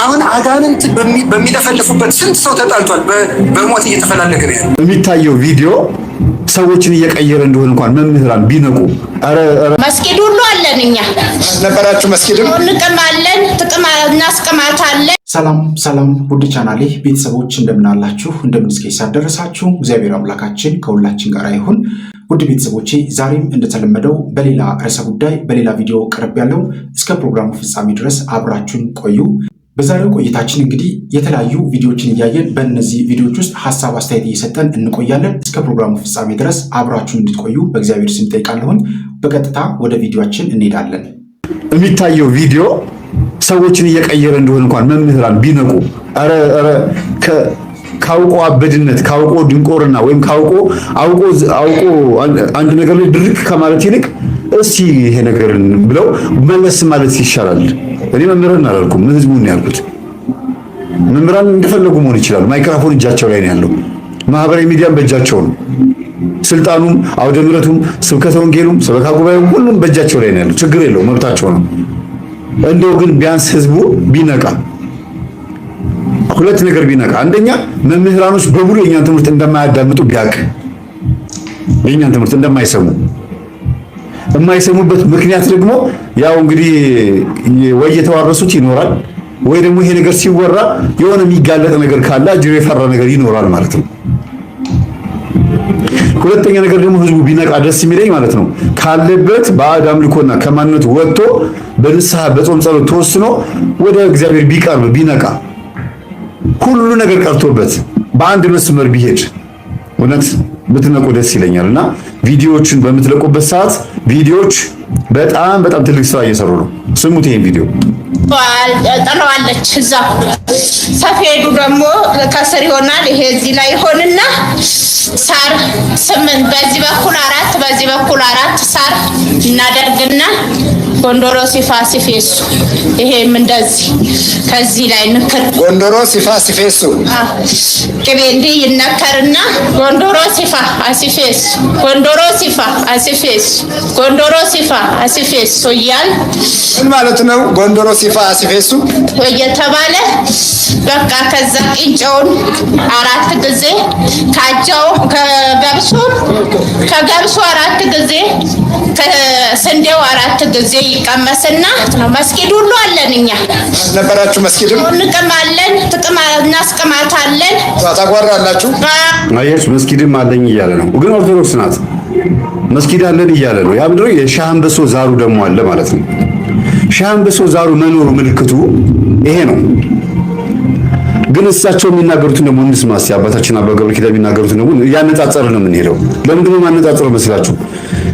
አሁን አጋንንት በሚለፈልፉበት ስንት ሰው ተጣልቷል፣ በሞት እየተፈላለገ ነው ያለው። የሚታየው ቪዲዮ ሰዎችን እየቀየረ እንደሆነ እንኳን መምህራን ቢነቁ። መስጊድ ሁሉ አለን እኛ ነበራችሁ። መስጊድም እንቀማለን፣ እናስቀማታለን። ሰላም ውድ ቻናሌ ቤተሰቦች እንደምን አላችሁ? እንደምን እስከ ደረሳችሁ? እግዚአብሔር አምላካችን ከሁላችን ጋር ይሁን። ውድ ቤተሰቦቼ ዛሬም እንደተለመደው በሌላ ርዕሰ ጉዳይ በሌላ ቪዲዮ ቀርብ ያለው እስከ ፕሮግራሙ ፍጻሜ ድረስ አብራችሁን ቆዩ። በዛሬው ቆይታችን እንግዲህ የተለያዩ ቪዲዮዎችን እያየን በእነዚህ ቪዲዮዎች ውስጥ ሐሳብ አስተያየት እየሰጠን እንቆያለን። እስከ ፕሮግራሙ ፍጻሜ ድረስ አብራችሁን እንድትቆዩ በእግዚአብሔር ስም ጠይቃለሁኝ። በቀጥታ ወደ ቪዲዮአችን እንሄዳለን። የሚታየው ቪዲዮ ሰዎችን እየቀየረ እንደሆነ እንኳን መምህራን ቢነቁ። ካውቆ አበድነት ካውቆ ድንቆርና ወይም አውቆ አንድ ነገር ላይ ድርቅ ከማለት ይልቅ እስቲ ይሄ ነገርን ብለው መለስ ማለት ይሻላል። እኔ መምህራን አላልኩም፣ ህዝቡን ያልኩት። መምህራን እንደፈለጉ መሆን ይችላሉ። ማይክሮፎን እጃቸው ላይ ነው ያለው። ማህበራዊ ሚዲያም በእጃቸው ነው። ስልጣኑም፣ አውደ ምሕረቱም፣ ስብከተ ወንጌሉም፣ ሰበካ ጉባኤው ሁሉም በእጃቸው ላይ ነው ያለው። ችግር የለው፣ መብታቸው ነው። እንደው ግን ቢያንስ ህዝቡ ቢነቃ፣ ሁለት ነገር ቢነቃ። አንደኛ መምህራኖች በሙሉ የኛን ትምህርት እንደማያዳምጡ ቢያውቅ፣ የኛን ትምህርት እንደማይሰሙ የማይሰሙበት ምክንያት ደግሞ ያው እንግዲህ ወይ የተዋረሱት ይኖራል ወይ ደግሞ ይሄ ነገር ሲወራ የሆነ የሚጋለጥ ነገር ካለ እጅሩ የፈራ ነገር ይኖራል ማለት ነው። ሁለተኛ ነገር ደግሞ ህዝቡ ቢነቃ ደስ የሚለኝ ማለት ነው ካለበት ባዕድ አምልኮና ከማንነቱ ወጥቶ በንስሐ በጾም ጸሎት ተወስኖ ወደ እግዚአብሔር ቢቀርብ ቢነቃ፣ ሁሉ ነገር ቀርቶበት በአንድ መስመር ቢሄድ እውነት ብትነቁ ደስ ይለኛልና ቪዲዮዎችን በምትለቁበት ሰዓት ቪዲዮዎች በጣም ትልቅ ስራ እየሰሩ ነው። ስሙት ይሄን ቪዲዮ። ጠራዋለች እዛ ሰፌዱ ደግሞ ከስር ይሆናል። ይሄ እዚህ ላይ ይሆንና ሳር 8 በዚህ በኩል 4 በዚህ በኩል 4 ሳር እናደርግና ጎንደሮ ሲፋ ሲፌሱ ይሄም እንደዚህ ከዚህ ላይ ንክር ጎንደሮ ሲፋ ሲፌሱ ቅቤ እንዲህ ይነከርና ጎንደሮ ሲፋ አሲፌሱ ጎንደሮ ሲፋ አሲፌሱ ጎንደሮ ሲፋ አሲፌሱ እያል ምን ማለት ነው? ጎንደሮ ሲፋ አሲፌሱ እየተባለ በቃ ከዛ ቅንጨውን 4 ጊዜ ካጃው ከገብሱ 4 ጊዜ ከስንዴው 4 ጊዜ ይቀመስና ነው። መስጊድ ሁሉ አለን እኛ ነበራችሁ። መስጊድም እንቀማለን፣ እናስቀማታለን። ታጓራላችሁ። አየሽ፣ መስጊድም አለኝ እያለ ነው። ግን ኦርቶዶክስ ናት። መስጊድ አለን እያለ ነው። ያ ምንድነው? የሻህ አንበሶ ዛሩ ደግሞ አለ ማለት ነው። ሻህ አንበሶ ዛሩ መኖሩ ምልክቱ ይሄ ነው። ግን እሳቸው የሚናገሩትን ደግሞ እንስማ እስኪ። አባታችን አባ ገብረ ኪዳን የሚናገሩትን ደግሞ ያነጻጸረ ነው የምንሄደው። ለምንድን ነው ማነጻጸረው መስላችሁ?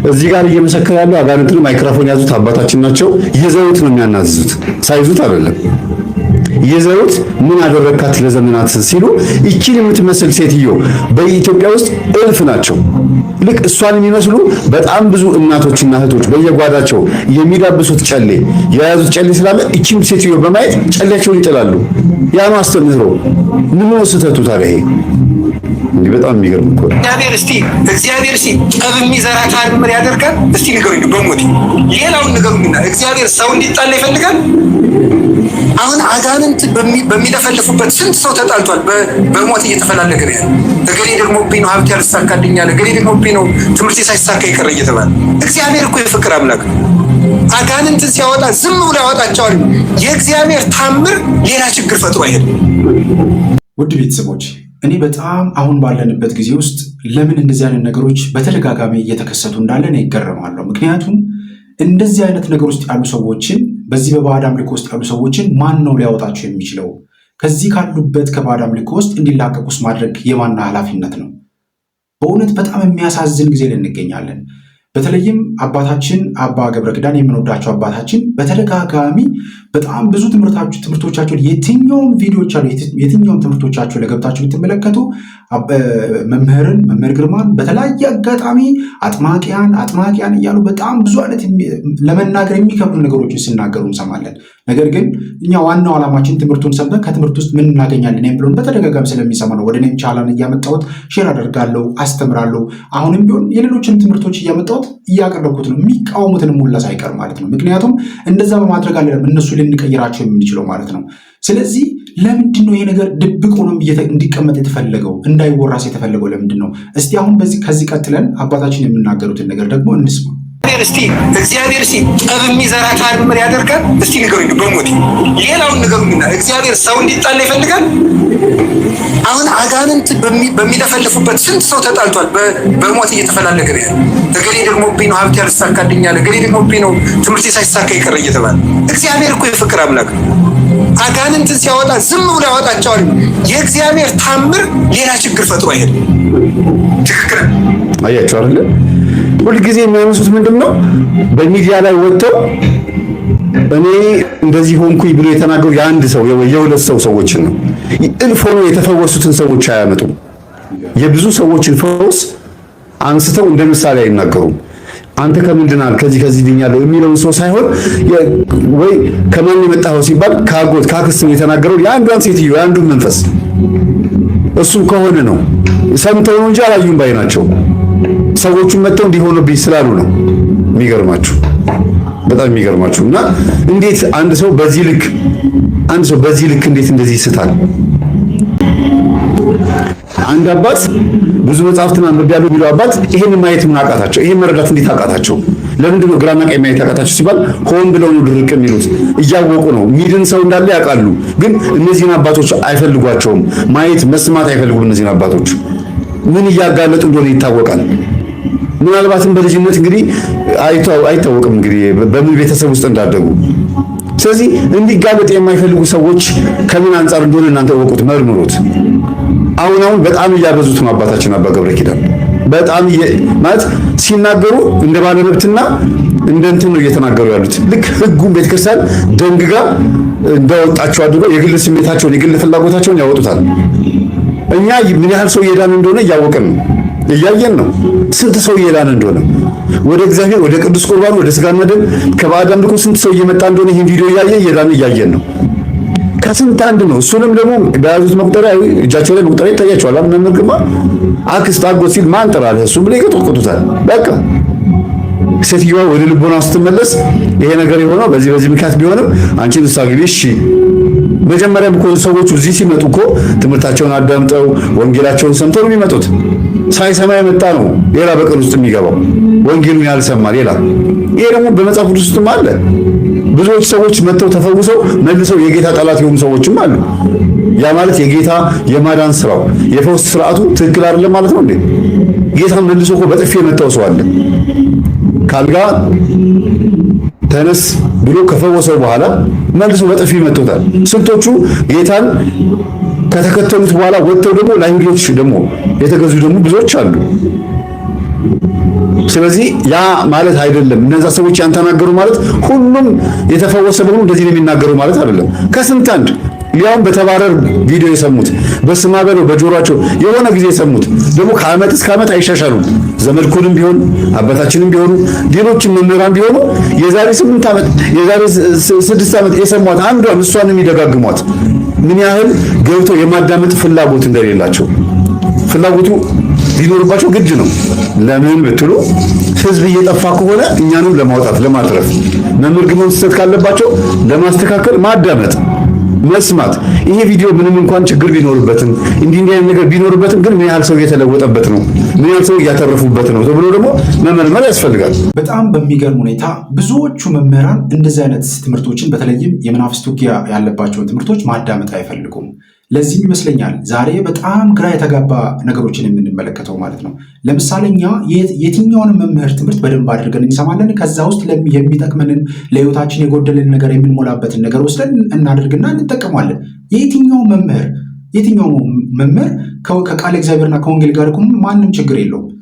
እዚህ ጋር እየመሰከረ ያለው አጋንንትን ማይክሮፎን ያዙት አባታችን ናቸው። ይዘውት ነው የሚያናዝዙት፣ ሳይዙት አይደለም። ይዘውት ምን አደረካት ለዘመናት ሲሉ ይቺን የምትመስል ሴትዮ በኢትዮጵያ ውስጥ እልፍ ናቸው። ልክ እሷን የሚመስሉ በጣም ብዙ እናቶችና እህቶች በየጓዳቸው የሚዳብሱት ጨሌ የያዙት ጨሌ ስላለ ይቺን ሴትዮ በማየት ጨሌያቸውን ይጥላሉ። ያ ነው አስተምህሮ። ምን ነው ስህተቱ ታዲያ? ይሄ እንዲህ በጣም የሚገርም እኮ እግዚአብሔር ጠብ የሚዘራ ታምር ያደርጋል። እስቲ ንገሩኝ በሞት ሌላውን ንገሩኝና እግዚአብሔር ሰው እንዲጣላ ይፈልጋል? አሁን አጋንንት በሚለፈልፉበት ስንት ሰው ተጣልቷል፣ በሞት እየተፈላለገ ነው ያለው። እገሌ ደግሞ ነው ሀብት ያልተሳካልኛል፣ እገሌ ደግሞ ነው ትምህርት ሳይሳካ ይቀር እየተባለ። እግዚአብሔር እኮ የፍቅር አምላክ ነው። አጋንንትን ሲያወጣ ዝም ብሎ ያወጣቸዋል። የእግዚአብሔር ታምር ሌላ ችግር ፈጥሮ አይሄድም። ውድ ቤተሰቦች እኔ በጣም አሁን ባለንበት ጊዜ ውስጥ ለምን እንደዚህ አይነት ነገሮች በተደጋጋሚ እየተከሰቱ እንዳለ ነው ይገረማለሁ። ምክንያቱም እንደዚህ አይነት ነገር ውስጥ ያሉ ሰዎችን በዚህ በባዕድ አምልኮ ውስጥ ያሉ ሰዎችን ማን ነው ሊያወጣቸው የሚችለው? ከዚህ ካሉበት ከባዕድ አምልኮ ውስጥ እንዲላቀቁስ ማድረግ የማን ኃላፊነት ነው? በእውነት በጣም የሚያሳዝን ጊዜ ላይ እንገኛለን። በተለይም አባታችን አባ ገብረ ኪዳን የምንወዳቸው አባታችን በተደጋጋሚ በጣም ብዙ ትምህርቶቻቸውን የትኛውም ቪዲዮዎች አሉ፣ የትኛውም ትምህርቶቻቸው ለገብታችሁ ብትመለከቱ መምህር ግርማን በተለያየ አጋጣሚ አጥማቂያን እያሉ በጣም ብዙ አይነት ለመናገር የሚከብዱ ነገሮችን ሲናገሩ እንሰማለን። ነገር ግን እኛ ዋናው ዓላማችን ትምህርቱን ሰምተን ከትምህርት ውስጥ ምን እናገኛለን ብሎን በተደጋጋሚ ስለሚሰማ ነው ወደ እኔም ቻናል እያመጣሁት ሼር አደርጋለሁ፣ አስተምራለሁ። አሁንም ቢሆን የሌሎችን ትምህርቶች እያመጣሁት እያቀረብኩት ነው፣ የሚቃወሙትንም ሁላ ሳይቀር ማለት ነው። ምክንያቱም እንደዛ በማድረግ አለ እነሱ ልንቀይራቸው የምንችለው ማለት ነው። ስለዚህ ለምንድን ነው ይሄ ነገር ድብቅ ሆኖ እንዲቀመጥ የተፈለገው እንዳይወራስ የተፈለገው ለምንድን ነው? እስቲ አሁን ከዚህ ቀጥለን አባታችን የሚናገሩትን ነገር ደግሞ እንስማ። እግዚአብሔር ጠብ የሚዘራ ታምር ያደርጋል። እስቲ ንገሩኝ በሞት ሌላውን ንገሩኝና እግዚአብሔር ሰው እንዲጣላ ይፈልጋል? አሁን አጋንንት በሚለፈልፉበት ስንት ሰው ተጣልቷል። በሞት እየተፈላለገ ነው ያለ። እገሌ ደግሞ ብኝ ነው ሀብት ያልሳካልኛል፣ እገሌ ደግሞ ብኝ ነው ትምህርት ሳይሳካ ይቀር እየተባለ። እግዚአብሔር እኮ የፍቅር አምላክ ነው። አጋንንትን ሲያወጣ ዝም ብሎ ያወጣቸዋል። የእግዚአብሔር ታምር ሌላ ችግር ፈጥሮ አይሄድም። ትክክል አያችሁ አይደለ? ሁልጊዜ የሚያነሱት ምንድነው? በሚዲያ ላይ ወጥተው እኔ እንደዚህ ሆንኩኝ ብሎ የተናገሩ የአንድ ሰው የሁለት ሰዎችን ነው። እልፍ ሆኖ የተፈወሱትን ሰዎች አያመጡም። የብዙ ሰዎችን ፈውስ አንስተው እንደ ምሳሌ አይናገሩም። አንተ ከምንድናል ከዚህ ድኛለሁ የሚለውን ሰው ሳይሆን ወይ ከማን የመጣው ሲባል ካጎት ካክስት የተናገረው የአንዷን ሴትዮ የአንዱን መንፈስ እሱም ከሆነ ነው። ሰምተው ነው እንጂ አላዩም ባይ ናቸው። ሰዎቹን መጥተው እንዲሆኑብኝ ስላሉ ነው። የሚገርማችሁ በጣም የሚገርማችሁ እና እንዴት አንድ ሰው በዚህ ልክ እንዴት እንደዚህ ይስታል? አንድ አባት ብዙ መጽሐፍትን አንብቤያለሁ የሚለው አባት ይሄን ማየት ምን አቃታቸው? ይሄን መረዳት እንዴት አቃታቸው? ለምንድን ነው ግራና ቀኝ ማየት አቃታቸው ሲባል ሆን ብለው ነው ድርቅ የሚሉት። እያወቁ ነው ሚድን ሰው እንዳለ ያውቃሉ፣ ግን እነዚህን አባቶች አይፈልጓቸውም። ማየት መስማት አይፈልጉም። እነዚህን አባቶች ምን እያጋለጡ እንደሆነ ይታወቃል። ምናልባትም በልጅነት እንግዲህ አይታወቅም እንግዲህ በምን ቤተሰብ ውስጥ እንዳደጉ። ስለዚህ እንዲጋለጥ የማይፈልጉ ሰዎች ከምን አንጻር እንደሆነ እናንተ ወቁት፣ መርምሩት። አሁን በጣም እያበዙት ነው አባታችን አባ ገብረ ኪዳን። በጣም ማለት ሲናገሩ እንደ ባለመብትና እንደ እንትን ነው እየተናገሩ ያሉት። ልክ ሕጉን ቤተክርስቲያን ደንግጋ እንዳወጣቸው አድርገው የግል ስሜታቸውን የግል ፍላጎታቸውን ያወጡታል። እኛ ምን ያህል ሰው እየዳነ እንደሆነ እያወቅን ነው፣ እያየን ነው። ስንት ሰው እየዳነ እንደሆነ ወደ እግዚአብሔር ወደ ቅዱስ ቁርባን ወደ ስጋና ደም ከባዕድ አምልኮ ስንት ሰው እየመጣ እንደሆነ ይሄን ቪዲዮ እየዳነ እያየን ነው። ከስንት አንድ ነው። እሱንም ደግሞ በያዙት መቁጠሪያ እጃቸው ላይ መቁጠሪያ ይታያቸዋል። መምህር ግርማ አክስት አጎት ሲል ማን ጠራለህ እሱም ብለው ይቀጥቅጡታል። በቃ ሴትዮዋ ወደ ልቦና ስትመለስ ይሄ ነገር የሆነው በዚህ ምክንያት ቢሆንም አንቺ ንስሐ ግቢ እሺ። መጀመሪያም እኮ ሰዎቹ እዚህ ሲመጡ እኮ ትምህርታቸውን አዳምጠው ወንጌላቸውን ሰምተው ነው የሚመጡት። ሳይሰማ የመጣ ነው ሌላ በቀል ውስጥ የሚገባው፣ ወንጌሉን ያልሰማ ሌላ። ይሄ ደግሞ በመጽሐፍ ቅዱስ ውስጥም አለ። ብዙዎች ሰዎች መጥተው ተፈውሰው መልሰው የጌታ ጠላት የሆኑ ሰዎችም አሉ። ያ ማለት የጌታ የማዳን ስራው የፈውስ ስርዓቱ ትክክል አይደለም ማለት ነው እንዴ? ጌታ መልሶ እኮ በጥፊ የመታው ሰው አለ። ካልጋ ተነስ ብሎ ከፈወሰው በኋላ መልሶ በጥፊ መጥቶታል። ስንቶቹ ጌታን ከተከተሉት በኋላ ወጥተው ደግሞ ለአይሁዶች ደግሞ የተገዙ ደግሞ ብዙዎች አሉ። ስለዚህ ያ ማለት አይደለም እነዛ ሰዎች ያንተናገሩ ማለት ሁሉም የተፈወሰ በሁሉ እንደዚህ ነው የሚናገሩ ማለት አይደለም። ከስንት አንድ ሊያውም በተባረር ቪዲዮ የሰሙት በስማ በለው በጆሮአቸው የሆነ ጊዜ የሰሙት ደግሞ ከዓመት እስከ ዓመት አይሻሻሉም። ዘመድኩንም ቢሆን አባታችንም ቢሆኑ ሌሎችም መምህራን ቢሆኑ የዛሬ 8 ዓመት የዛሬ 6 ዓመት የሰሟት አንዷን እሷን የሚደጋግሟት ምን ያህል ገብተው የማዳመጥ ፍላጎት እንደሌላቸው ፍላጎቱ ሊኖርባቸው ግድ ነው። ለምን ብትሉ ህዝብ እየጠፋ ከሆነ እኛንም ለማውጣት ለማትረፍ መምህር ግመን ስህተት ካለባቸው ለማስተካከል ማዳመጥ መስማት። ይሄ ቪዲዮ ምንም እንኳን ችግር ቢኖርበትም እንዲህ አይነት ነገር ቢኖርበትም ግን ምን ያህል ሰው እየተለወጠበት ነው፣ ምን ያህል ሰው እያተረፉበት ነው ተብሎ ደግሞ መመርመር ያስፈልጋል። በጣም በሚገርም ሁኔታ ብዙዎቹ መምህራን እንደዚህ አይነት ትምህርቶችን በተለይም የመናፍስት ውጊያ ያለባቸውን ትምህርቶች ማዳመጥ አይፈልጉም። ለዚህም ይመስለኛል ዛሬ በጣም ግራ የተጋባ ነገሮችን የምንመለከተው ማለት ነው። ለምሳሌ እኛ የትኛውንም መምህር ትምህርት በደንብ አድርገን እንሰማለን። ከዛ ውስጥ የሚጠቅመንን ለህይወታችን የጎደልን ነገር የምንሞላበትን ነገር ወስደን እናደርግና እንጠቀማለን። የትኛው መምህር ከቃለ እግዚአብሔርና ከወንጌል ጋር ማንም ችግር የለውም።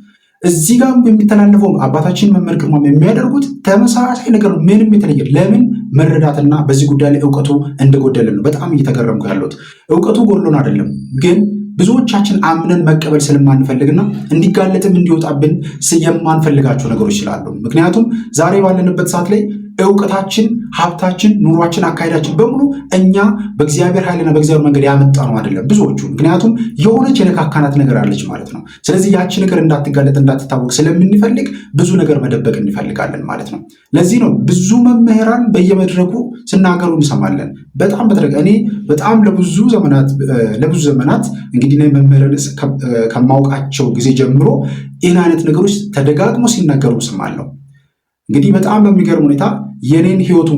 እዚህ ጋር የሚተላለፈው አባታችን መምህር ግርማ የሚያደርጉት ተመሳሳይ ነገር ምንም የተለየ ለምን መረዳትና በዚህ ጉዳይ ላይ እውቀቱ እንደጎደለን ነው በጣም እየተገረምኩ ያለሁት። እውቀቱ ጎድሎን አይደለም፣ ግን ብዙዎቻችን አምነን መቀበል ስለማንፈልግና እንዲጋለጥም እንዲወጣብን የማንፈልጋቸው ነገሮች ስላሉ። ምክንያቱም ዛሬ ባለንበት ሰዓት ላይ እውቀታችን፣ ሀብታችን፣ ኑሯችን፣ አካሄዳችን በሙሉ እኛ በእግዚአብሔር ኃይልና በእግዚአብሔር መንገድ ያመጣ ነው አይደለም ብዙዎቹ። ምክንያቱም የሆነች የነካካናት ነገር አለች ማለት ነው። ስለዚህ ያቺ ነገር እንዳትጋለጥ እንዳትታወቅ ስለምንፈልግ ብዙ ነገር መደበቅ እንፈልጋለን ማለት ነው። ለዚህ ነው ብዙ መምህራን በየመድረኩ ሲናገሩ እንሰማለን። በጣም እኔ በጣም ለብዙ ዘመናት እንግዲህ መምህራን ከማውቃቸው ጊዜ ጀምሮ ይህን አይነት ነገሮች ተደጋግሞ ሲናገሩ እንሰማለሁ። እንግዲህ በጣም በሚገርም ሁኔታ የኔ ህይወት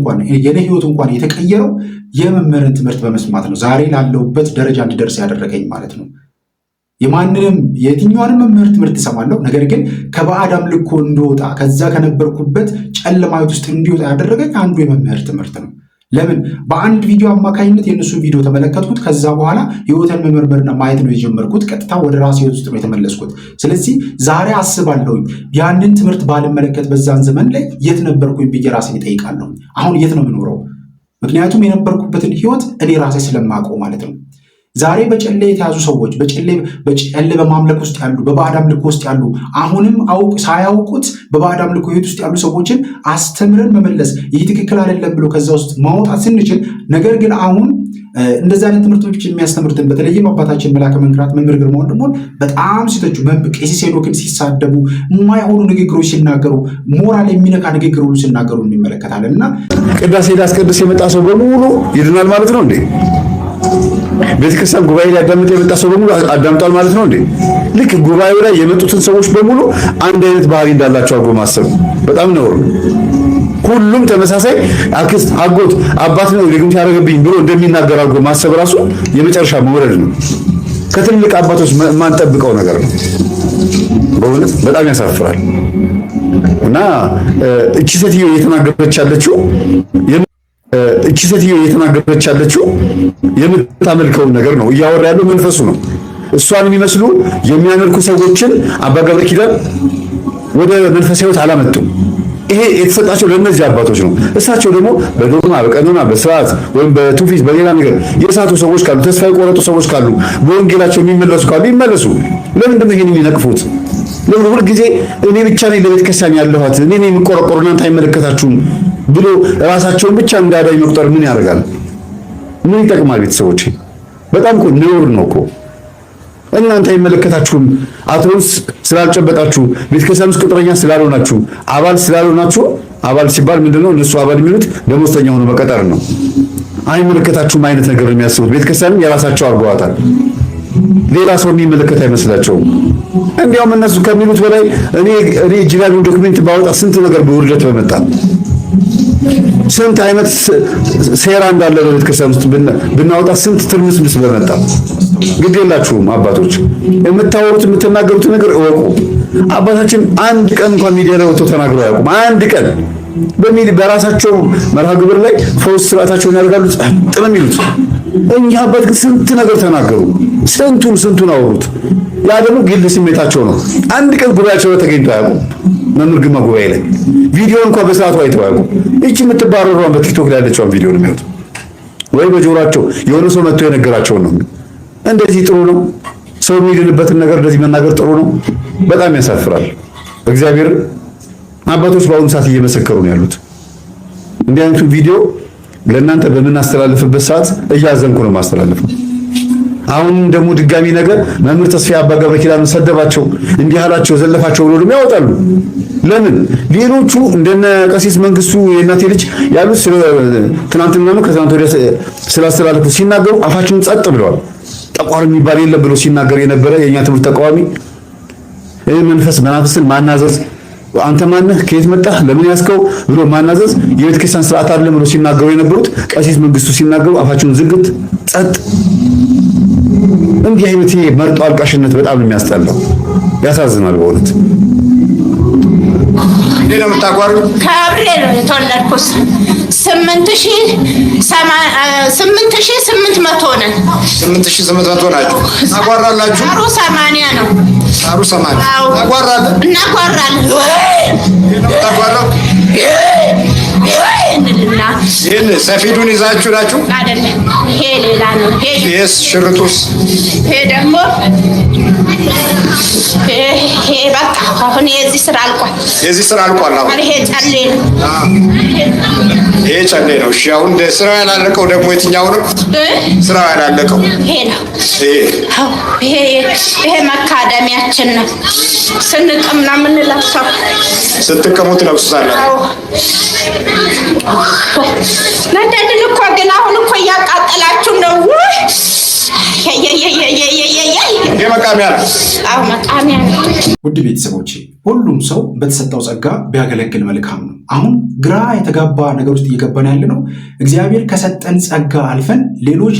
እንኳን የተቀየረው የመምህርን ትምህርት በመስማት ነው። ዛሬ ላለሁበት ደረጃ እንድደርስ ያደረገኝ ማለት ነው። የትኛውንም መምህር ትምህርት እሰማለሁ፣ ነገር ግን ከባዕድ አምልኮ እንደወጣ ከዛ ከነበርኩበት ጨለማዊት ውስጥ እንዲወጣ ያደረገኝ አንዱ የመምህር ትምህርት ነው። ለምን? በአንድ ቪዲዮ አማካኝነት የእነሱ ቪዲዮ ተመለከትኩት። ከዛ በኋላ ህይወትን መመርመርና ማየት ነው የጀመርኩት። ቀጥታ ወደ ራሴ ህይወት ውስጥ ነው የተመለስኩት። ስለዚህ ዛሬ አስባለሁኝ ያንን ትምህርት ባልመለከት በዛን ዘመን ላይ የት ነበርኩኝ ብዬ ራሴን እጠይቃለሁ። አሁን የት ነው የምኖረው? ምክንያቱም የነበርኩበትን ህይወት እኔ ራሴ ስለማውቀው ማለት ነው። ዛሬ በጨሌ የተያዙ ሰዎች በጨሌ በማምለክ ውስጥ ያሉ በባዕድ አምልኮ ውስጥ ያሉ አሁንም ሳያውቁት በባዕድ አምልኮ ህይወት ውስጥ ያሉ ሰዎችን አስተምረን መመለስ ይህ ትክክል አይደለም ብሎ ከዛ ውስጥ ማውጣት ስንችል፣ ነገር ግን አሁን እንደዚህ አይነት ትምህርቶች የሚያስተምሩትን በተለይም አባታችን መላከ መንክራት መምህር ግርማ ወንድሞን በጣም ሲተቹ፣ ቄስ ሄኖክን ሲሳደቡ፣ የማይሆኑ ንግግሮች ሲናገሩ፣ ሞራል የሚነካ ንግግር ሁሉ ሲናገሩ እንመለከታለን። እና ቅዳሴ ሊያስቀድስ የመጣ ሰው በሙሉ ይድናል ማለት ነው እንዴ? ቤተክርስቲያን ጉባኤ ሊያዳምጥ የመጣ ሰው በሙሉ አዳምጧል ማለት ነው እንዴ? ልክ ጉባኤው ላይ የመጡትን ሰዎች በሙሉ አንድ አይነት ባህሪ እንዳላቸው አድርጎ ማሰብ በጣም ነውር። ሁሉም ተመሳሳይ አክስት፣ አጎት፣ አባት ነው ደግሞት ያደረገብኝ ብሎ እንደሚናገር አድርጎ ማሰብ ራሱ የመጨረሻ መውረድ ነው። ከትልቅ አባቶች ማንጠብቀው ነገር ነው። በእውነት በጣም ያሳፍራል። እና እቺ ሴትዮ እየተናገረች ያለችው የምታመልከውን ነገር ነው እያወራ ያለው መንፈሱ ነው። እሷን የሚመስሉ የሚያመልኩ ሰዎችን አባ ገብረ ኪዳን ወደ መንፈሳዊ ሕይወት አላመጡም። ይሄ የተሰጣቸው ለእነዚህ አባቶች ነው። እሳቸው ደግሞ በዶግማ በቀኖና በስርዓት ወይም በትውፊት በሌላ ነገር የሳቱ ሰዎች ካሉ፣ ተስፋ የቆረጡ ሰዎች ካሉ፣ በወንጌላቸው የሚመለሱ ካሉ ይመለሱ። ለምንድን ነው ይሄን የሚነቅፉት? ለምን ሁል ጊዜ እኔ ብቻ ነኝ ለቤተ ክርስቲያን ያለኋት እኔ ነኝ የምቆረቆሩ እናንተ አይመለከታችሁም ብሎ ራሳቸውን ብቻ እንዳዳይ መቁጠር ምን ያደርጋል? ምን ይጠቅማል? ቤተሰቦች በጣም እኮ ነውር ነው እኮ። እናንተ አይመለከታችሁም አትሮንስ ስላልጨበጣችሁ፣ ቤተክርስቲያን ውስጥ ቅጥረኛ ስላልሆናችሁ፣ አባል ስላልሆናችሁ። አባል ሲባል ምንድነው? እነሱ አባል የሚሉት ደሞዝተኛ ሆኖ መቀጠር ነው። አይመለከታችሁም አይነት ነገር ነው የሚያስቡት። ቤተክርስቲያንም የራሳቸው አድርገዋታል። ሌላ ሰው የሚመለከት አይመስላቸውም። እንዲያውም እነሱ ከሚሉት በላይ እኔ ጂላሉን ዶክመንት ባወጣ ስንት ነገር በውርደት በመጣ ስንት አይነት ሴራ እንዳለ በቤተክርስቲያን ውስጥ ብናወጣ ስንት ትርምስምስ በመጣ። ግድ የላችሁም አባቶች፣ የምታወሩት የምትናገሩት ነገር እወቁ። አባታችን አንድ ቀን እንኳን ሚዲያ ላይ ወጥተው ተናግረው አያውቁም። አንድ ቀን በራሳቸው መርሃ ግብር ላይ ፈውስ ስርዓታቸውን ያደርጋሉ፣ ጸጥ ነው የሚሉት። እኛ አባት ግን ስንት ነገር ተናገሩ፣ ስንቱን አወሩት። ያ ደግሞ ግል ስሜታቸው ነው። አንድ ቀን ጉባኤያቸው ላይ ተገኝተው አያውቁም። መምህር ግርማ ጉባኤ ላይ ቪዲዮ እንኳን በሰዓቱ አይተው አያውቁም። እቺ የምትባረረውን በቲክቶክ ላይ ያለችውን ቪዲዮ ነው የሚያዩት፣ ወይ በጆሯቸው የሆነ ሰው መጥቶ የነገራቸውን ነው። እንደዚህ ጥሩ ነው? ሰው የሚድንበትን ነገር እንደዚህ መናገር ጥሩ ነው? በጣም ያሳፍራል። እግዚአብሔር አባቶች በአሁኑ ሰዓት እየመሰከሩ ነው ያሉት። እንዲህ አይነቱ ቪዲዮ ለእናንተ በምናስተላልፍበት ሰዓት እያዘንኩ ነው ማስተላልፈው። አሁን ደግሞ ድጋሚ ነገር መምህር ተስፋዬ አባ ገብረ ኪዳንን ሰደባቸው፣ እንዲህ አላቸው፣ ዘለፋቸው ብሎ ደግሞ ያወጣሉ። ለምን? ሌሎቹ እንደነ ቀሲስ መንግስቱ የእናቴ ልጅ ያሉት ትናንትና ነው ከትናንት ወዲያ ስላስተላለፉ ሲናገሩ አፋቸውን ጸጥ ብለዋል። ጠቋር የሚባል የለም ብሎ ሲናገር የነበረ የእኛ ትምህርት ተቃዋሚ መናፍስን ማናዘዝ፣ አንተ ማነህ ከየት መጣህ ለምን ያስከው ብሎ ማናዘዝ የቤተ ክርስቲያን ስርዓት አይደለም ብሎ ሲናገሩ የነበሩት ቀሲስ መንግስቱ ሲናገሩ አፋቸውን ዝግት ጸጥ። እንዲህ አይነት መርጦ አልቃሽነት በጣም ነው የሚያስጠላው፣ ያሳዝናል በእውነት። እንዴት ነው የምታጓሩ? ከአብሬ ነው የተወለድኩት። 8800 ነን። 8800 ናችሁ። ታጓራላችሁ? ሳሩ 80 ነው። ሳሩ 80 ታጓራለህ? እናጓራለን። ታጓራለህ? እንልና ይሄን ሰፊዱን ይዛችሁ ናችሁ አይደለም? ይሄ ሌላ ነው። ይሄስ ሽርጡስ? ይሄ ደግሞ ይሄ በቃ አሁን የዚህ ስራ አልቋል። የዚህ ስራ አልቋል። አሁን ይሄ ጨሌ ነው። ይሄ ጨሌ ነው። እሺ አሁን ስራው ያላለቀው ደግሞ የትኛው ነው? ስራው ያላለቀው ይሄ ነው። ይሄ መካደሚያችን ነው። ስንቅም ነው የምንለብሰው። ስትቀሙ ትለብሱታላችሁ። ነደድን እኮ ግን አሁን እኮ እያቃጠላችሁ ነው። ይሄ መቃሚያ ነው። አዎ መቃሚያ ነው። ውድ ቤተሰቦቼ ሁሉም ሰው በተሰጠው ጸጋ ቢያገለግል መልካም ነው። አሁን ግራ የተጋባ ነገር ውስጥ እየገባን ያለ ነው። እግዚአብሔር ከሰጠን ጸጋ አልፈን ሌሎች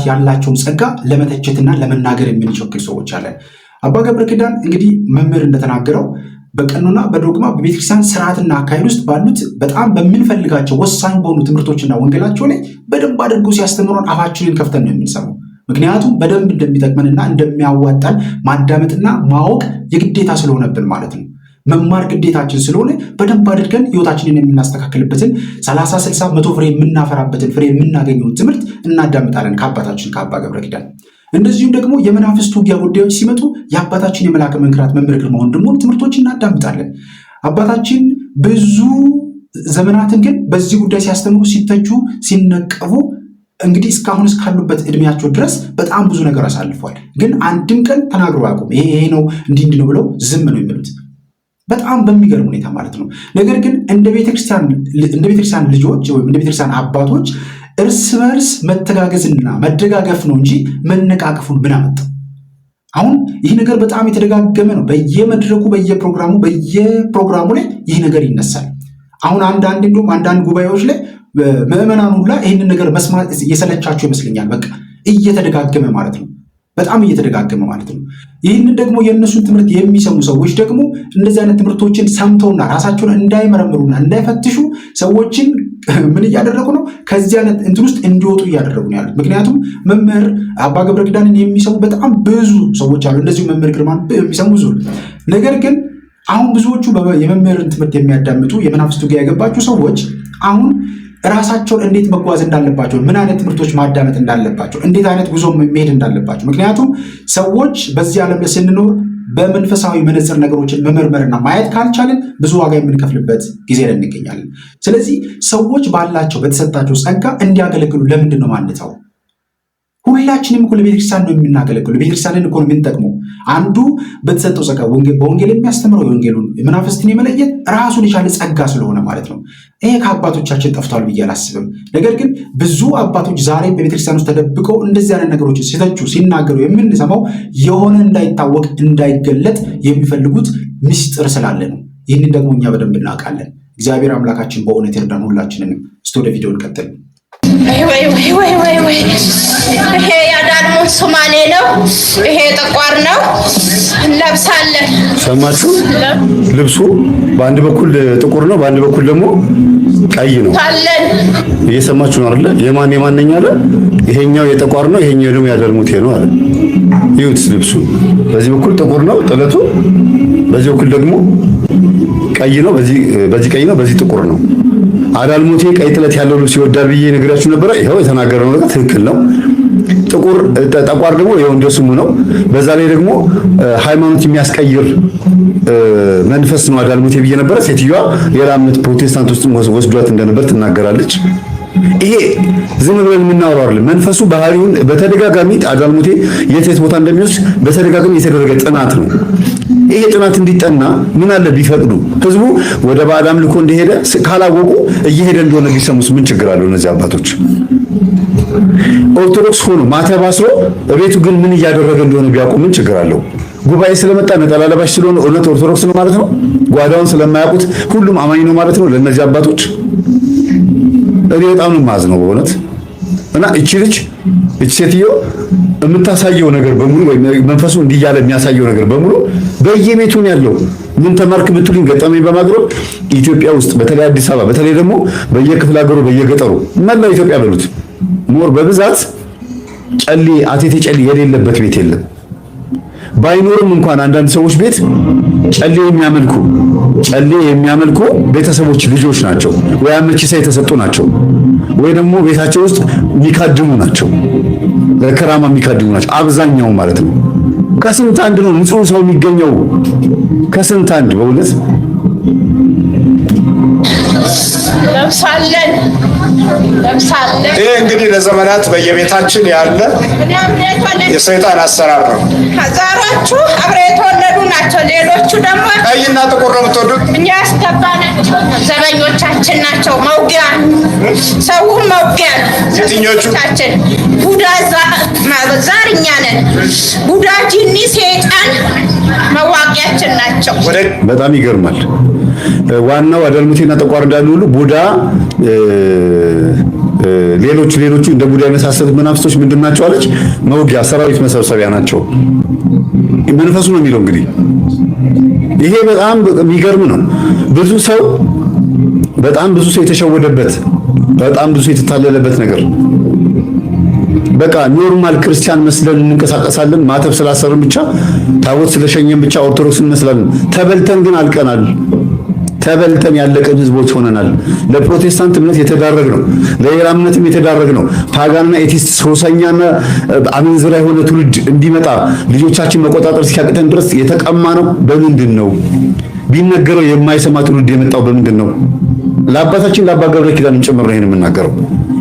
ያላቸውን ጸጋ ለመተቸትና ለመናገር የምንቸኩል ሰዎች አለን። አባ ገብረ ኪዳን እንግዲህ መምህር እንደተናገረው በቀኖና በዶግማ በቤተክርስቲያን ስርዓትና አካሄድ ውስጥ ባሉት በጣም በምንፈልጋቸው ወሳኝ በሆኑ ትምህርቶችና ወንጌላቸው ላይ በደንብ አድርገው ሲያስተምሩን አፋችንን ከፍተን ነው የምንሰማው። ምክንያቱም በደንብ እንደሚጠቅመንና እንደሚያዋጣን ማዳመጥና ማወቅ የግዴታ ስለሆነብን ማለት ነው። መማር ግዴታችን ስለሆነ በደንብ አድርገን ህይወታችንን የምናስተካክልበትን 30፣ 60፣ 100 ፍሬ የምናፈራበትን ፍሬ የምናገኘውን ትምህርት እናዳምጣለን ከአባታችን ከአባ ገብረ ኪዳን። እንደዚሁም ደግሞ የመናፍስት ውጊያ ጉዳዮች ሲመጡ የአባታችን የመልአከ መንክራት መምህር ግርማ ወንድሙን ትምህርቶች እናዳምጣለን። አባታችን ብዙ ዘመናትን ግን በዚህ ጉዳይ ሲያስተምሩ፣ ሲተቹ፣ ሲነቀፉ እንግዲህ እስካሁን እስካሉበት እድሜያቸው ድረስ በጣም ብዙ ነገር አሳልፏል። ግን አንድም ቀን ተናግሮ አያውቁም። ይሄ ነው እንዲህ ነው ብለው ዝም ነው የሚሉት። በጣም በሚገርም ሁኔታ ማለት ነው። ነገር ግን እንደ ቤተክርስቲያን ልጆች ወይም እንደ ቤተክርስቲያን አባቶች እርስ በርስ መተጋገዝና መደጋገፍ ነው እንጂ መነቃቀፉን ምን አመጣው? አሁን ይህ ነገር በጣም የተደጋገመ ነው። በየመድረኩ በየፕሮግራሙ ላይ ይህ ነገር ይነሳል። አሁን አንዳንድ ጉባኤዎች ላይ ምዕመናኑ ሁላ ይህንን ነገር መስማት እየሰለቻቸው ይመስለኛል። በቃ እየተደጋገመ ማለት ነው። በጣም እየተደጋገመ ማለት ነው። ይህንን ደግሞ የእነሱን ትምህርት የሚሰሙ ሰዎች ደግሞ እንደዚህ አይነት ትምህርቶችን ሰምተውና ራሳቸውን እንዳይመረምሩና እንዳይፈትሹ ሰዎችን ምን እያደረጉ ነው? ከዚህ አይነት እንትን ውስጥ እንዲወጡ እያደረጉ ነው ያሉት። ምክንያቱም መምህር አባ ገብረ ኪዳንን የሚሰሙ በጣም ብዙ ሰዎች አሉ። እንደዚሁ መምህር ግርማን የሚሰሙ ብዙ። ነገር ግን አሁን ብዙዎቹ የመምህርን ትምህርት የሚያዳምጡ የመናፍስት ውጊያ የገባቸው ሰዎች አሁን ራሳቸውን እንዴት መጓዝ እንዳለባቸው፣ ምን አይነት ትምህርቶች ማዳመጥ እንዳለባቸው፣ እንዴት አይነት ጉዞ መሄድ እንዳለባቸው። ምክንያቱም ሰዎች በዚህ ዓለም ላይ ስንኖር በመንፈሳዊ መነጽር ነገሮችን መመርመርና ማየት ካልቻልን ብዙ ዋጋ የምንከፍልበት ጊዜ ላይ እንገኛለን። ስለዚህ ሰዎች ባላቸው በተሰጣቸው ጸጋ እንዲያገለግሉ ለምንድን ነው ማንተው? ሁላችንም እኮ ለቤተክርስቲያን ነው የምናገለግሉ። ቤተክርስቲያንን እኮ ነው የምንጠቅመው። አንዱ በተሰጠው ጸጋ በወንጌል የሚያስተምረው የወንጌሉን መናፍስትን የመለየት ራሱን የቻለ ጸጋ ስለሆነ ማለት ነው። ይሄ ከአባቶቻችን ጠፍቷል ብዬ አላስብም። ነገር ግን ብዙ አባቶች ዛሬም በቤተክርስቲያን ውስጥ ተደብቀው እንደዚህ አይነት ነገሮችን ሲተቹ ሲናገሩ የምንሰማው የሆነ እንዳይታወቅ እንዳይገለጥ የሚፈልጉት ምስጢር ስላለ ነው። ይህንን ደግሞ እኛ በደንብ እናውቃለን። እግዚአብሔር አምላካችን በእውነት ይርዳን ሁላችንንም። እስቲ ወደ ቪዲዮ እንቀጥል። ይሄ ያዳልሞት ሶማሌ ነው። ይሄ ጥቋር ነው። እንለብሳለን። ሰማችሁ? ልብሱ በአንድ በኩል ጥቁር ነው፣ በአንድ በኩል ደግሞ ቀይ ነው። እየሰማችሁ ነው አይደለ? የማንኛ አለ። ይሄኛው የጥቋር ነው፣ ይሄኛው ደግሞ ያዳልሞት ነው አለ። ይሁት ልብሱ በዚህ በኩል ጥቁር ነው ጥለቱ፣ በዚህ በኩል ደግሞ ቀይ ነው። በዚህ ቀይ ነው፣ በዚህ ጥቁር ነው። አዳልሞቴ ቀይ ጥለት ያለው ልብስ ይወዳል ብዬ ነግራችሁ ነበረ። ይኸው የተናገረው ነገር ትክክል ነው። ጠቋር ደግሞ ይኸው እንደስሙ ነው። በዛ ላይ ደግሞ ሃይማኖት የሚያስቀይር መንፈስ ነው አዳልሞቴ ብዬ ነበረ። ሴትዮዋ ሌላ እምነት ፕሮቴስታንት ውስጥ ወስዷት እንደነበር ትናገራለች። ይሄ ዝም ብለን የምናወራው አይደለም። መንፈሱ ባህሪውን በተደጋጋሚ አዳልሞቴ የት ቦታ እንደሚወስድ በተደጋጋሚ የተደረገ ጥናት ነው። ይሄ ጥናት እንዲጠና ምን አለ ቢፈቅዱ፣ ህዝቡ ወደ ባዕድ አምልኮ እንደሄደ ካላወቁ እየሄደ እንደሆነ ቢሰሙስ ምን ችግር አለው? እነዚህ አባቶች ኦርቶዶክስ ሆኖ ማተብ አስሮ እቤቱ ግን ምን እያደረገ እንደሆነ ቢያውቁ ምን ችግር አለው? ጉባኤ ስለመጣ ነጠላ ለባሽ ስለሆነ እውነት ኦርቶዶክስ ነው ማለት ነው? ጓዳውን ስለማያውቁት ሁሉም አማኝ ነው ማለት ነው? ለእነዚህ አባቶች እኔ በጣም ነው የማዝነው በእውነት። እና እቺ ሴትዮ የምታሳየው ነገር በሙሉ ወይ መንፈሱ እንዲያለ የሚያሳየው ነገር በሙሉ በየቤቱ ነው ያለው። ምን ተማርክ ብትሉኝ ገጠመኝ በማቅረብ ኢትዮጵያ ውስጥ በተለይ አዲስ አበባ፣ በተለይ ደግሞ በየክፍለ ሀገሩ በየገጠሩ መላው ኢትዮጵያ በሉት ሞር በብዛት ጨሌ አቴቴ ጨሌ የሌለበት ቤት የለም። ባይኖርም እንኳን አንዳንድ ሰዎች ቤት ጨሌ የሚያመልኩ ቤተሰቦች ልጆች ናቸው፣ ወይ አመቺሳ የተሰጡ ናቸው፣ ወይ ደግሞ ቤታቸው ውስጥ የሚካድሙ ናቸው፣ ለከራማ የሚካድሙ ናቸው። አብዛኛው ማለት ነው። ከስንት አንድ ነው ንጹህ ሰው የሚገኘው፣ ከስንት አንድ በእውነት ለብሳለን። ይህ እንግዲህ ለዘመናት በየቤታችን ያለ የሰይጣን አሰራር ነው። ሀዛሮቹ አብረው የተወለዱ ናቸው። ሌሎቹ ደግሞ ቀይና ጥቁር ነው የምትወዱት። እኛ ያስገባናቸው ዘበኞቻችን ናቸው። መውጊያ ሰውን መውጊያ የትኞቹ? ቡዳ ዛር እኛ ነን። ቡዳ ጂኒ ሴጣን መዋቂያችን ናቸው። በጣም ይገርማል። ዋናው አዳልሙቴና ጠቋር እንዳሉ ሁሉ ቡዳ ሌሎቹ እንደ ቡዳ የመሳሰሉት መናፍስቶች ምንድናቸው አለች? መውጊያ ሰራዊት መሰብሰቢያ ናቸው። መንፈሱ ነው የሚለው። እንግዲህ ይሄ በጣም የሚገርም ነው። ብዙ ሰው የተሸወደበት፣ በጣም ብዙ የተታለለበት ነገር። በቃ ኖርማል ክርስቲያን መስለን እንንቀሳቀሳለን። ማተብ ስላሰርን ብቻ፣ ታቦት ስለሸኘን ብቻ ኦርቶዶክስ እንመስላለን። ተበልተን ግን አልቀናል። ተበልተን ያለቀን ህዝቦች ሆነናል። ለፕሮቴስታንት እምነት የተዳረግ ነው፣ ለሌላ እምነትም የተዳረግ ነው። ፓጋንና ኤቲስት ሶሰኛና አመንዝራ የሆነ ትውልድ እንዲመጣ ልጆቻችን መቆጣጠር ሲያቅተን ድረስ የተቀማ ነው። በምንድን ነው ቢነገረው የማይሰማ ትውልድ የመጣው? በምንድን ነው? ለአባታችን ለአባ ገብረ ኪዳን ጭምር ነው ይሄን የምናገረው።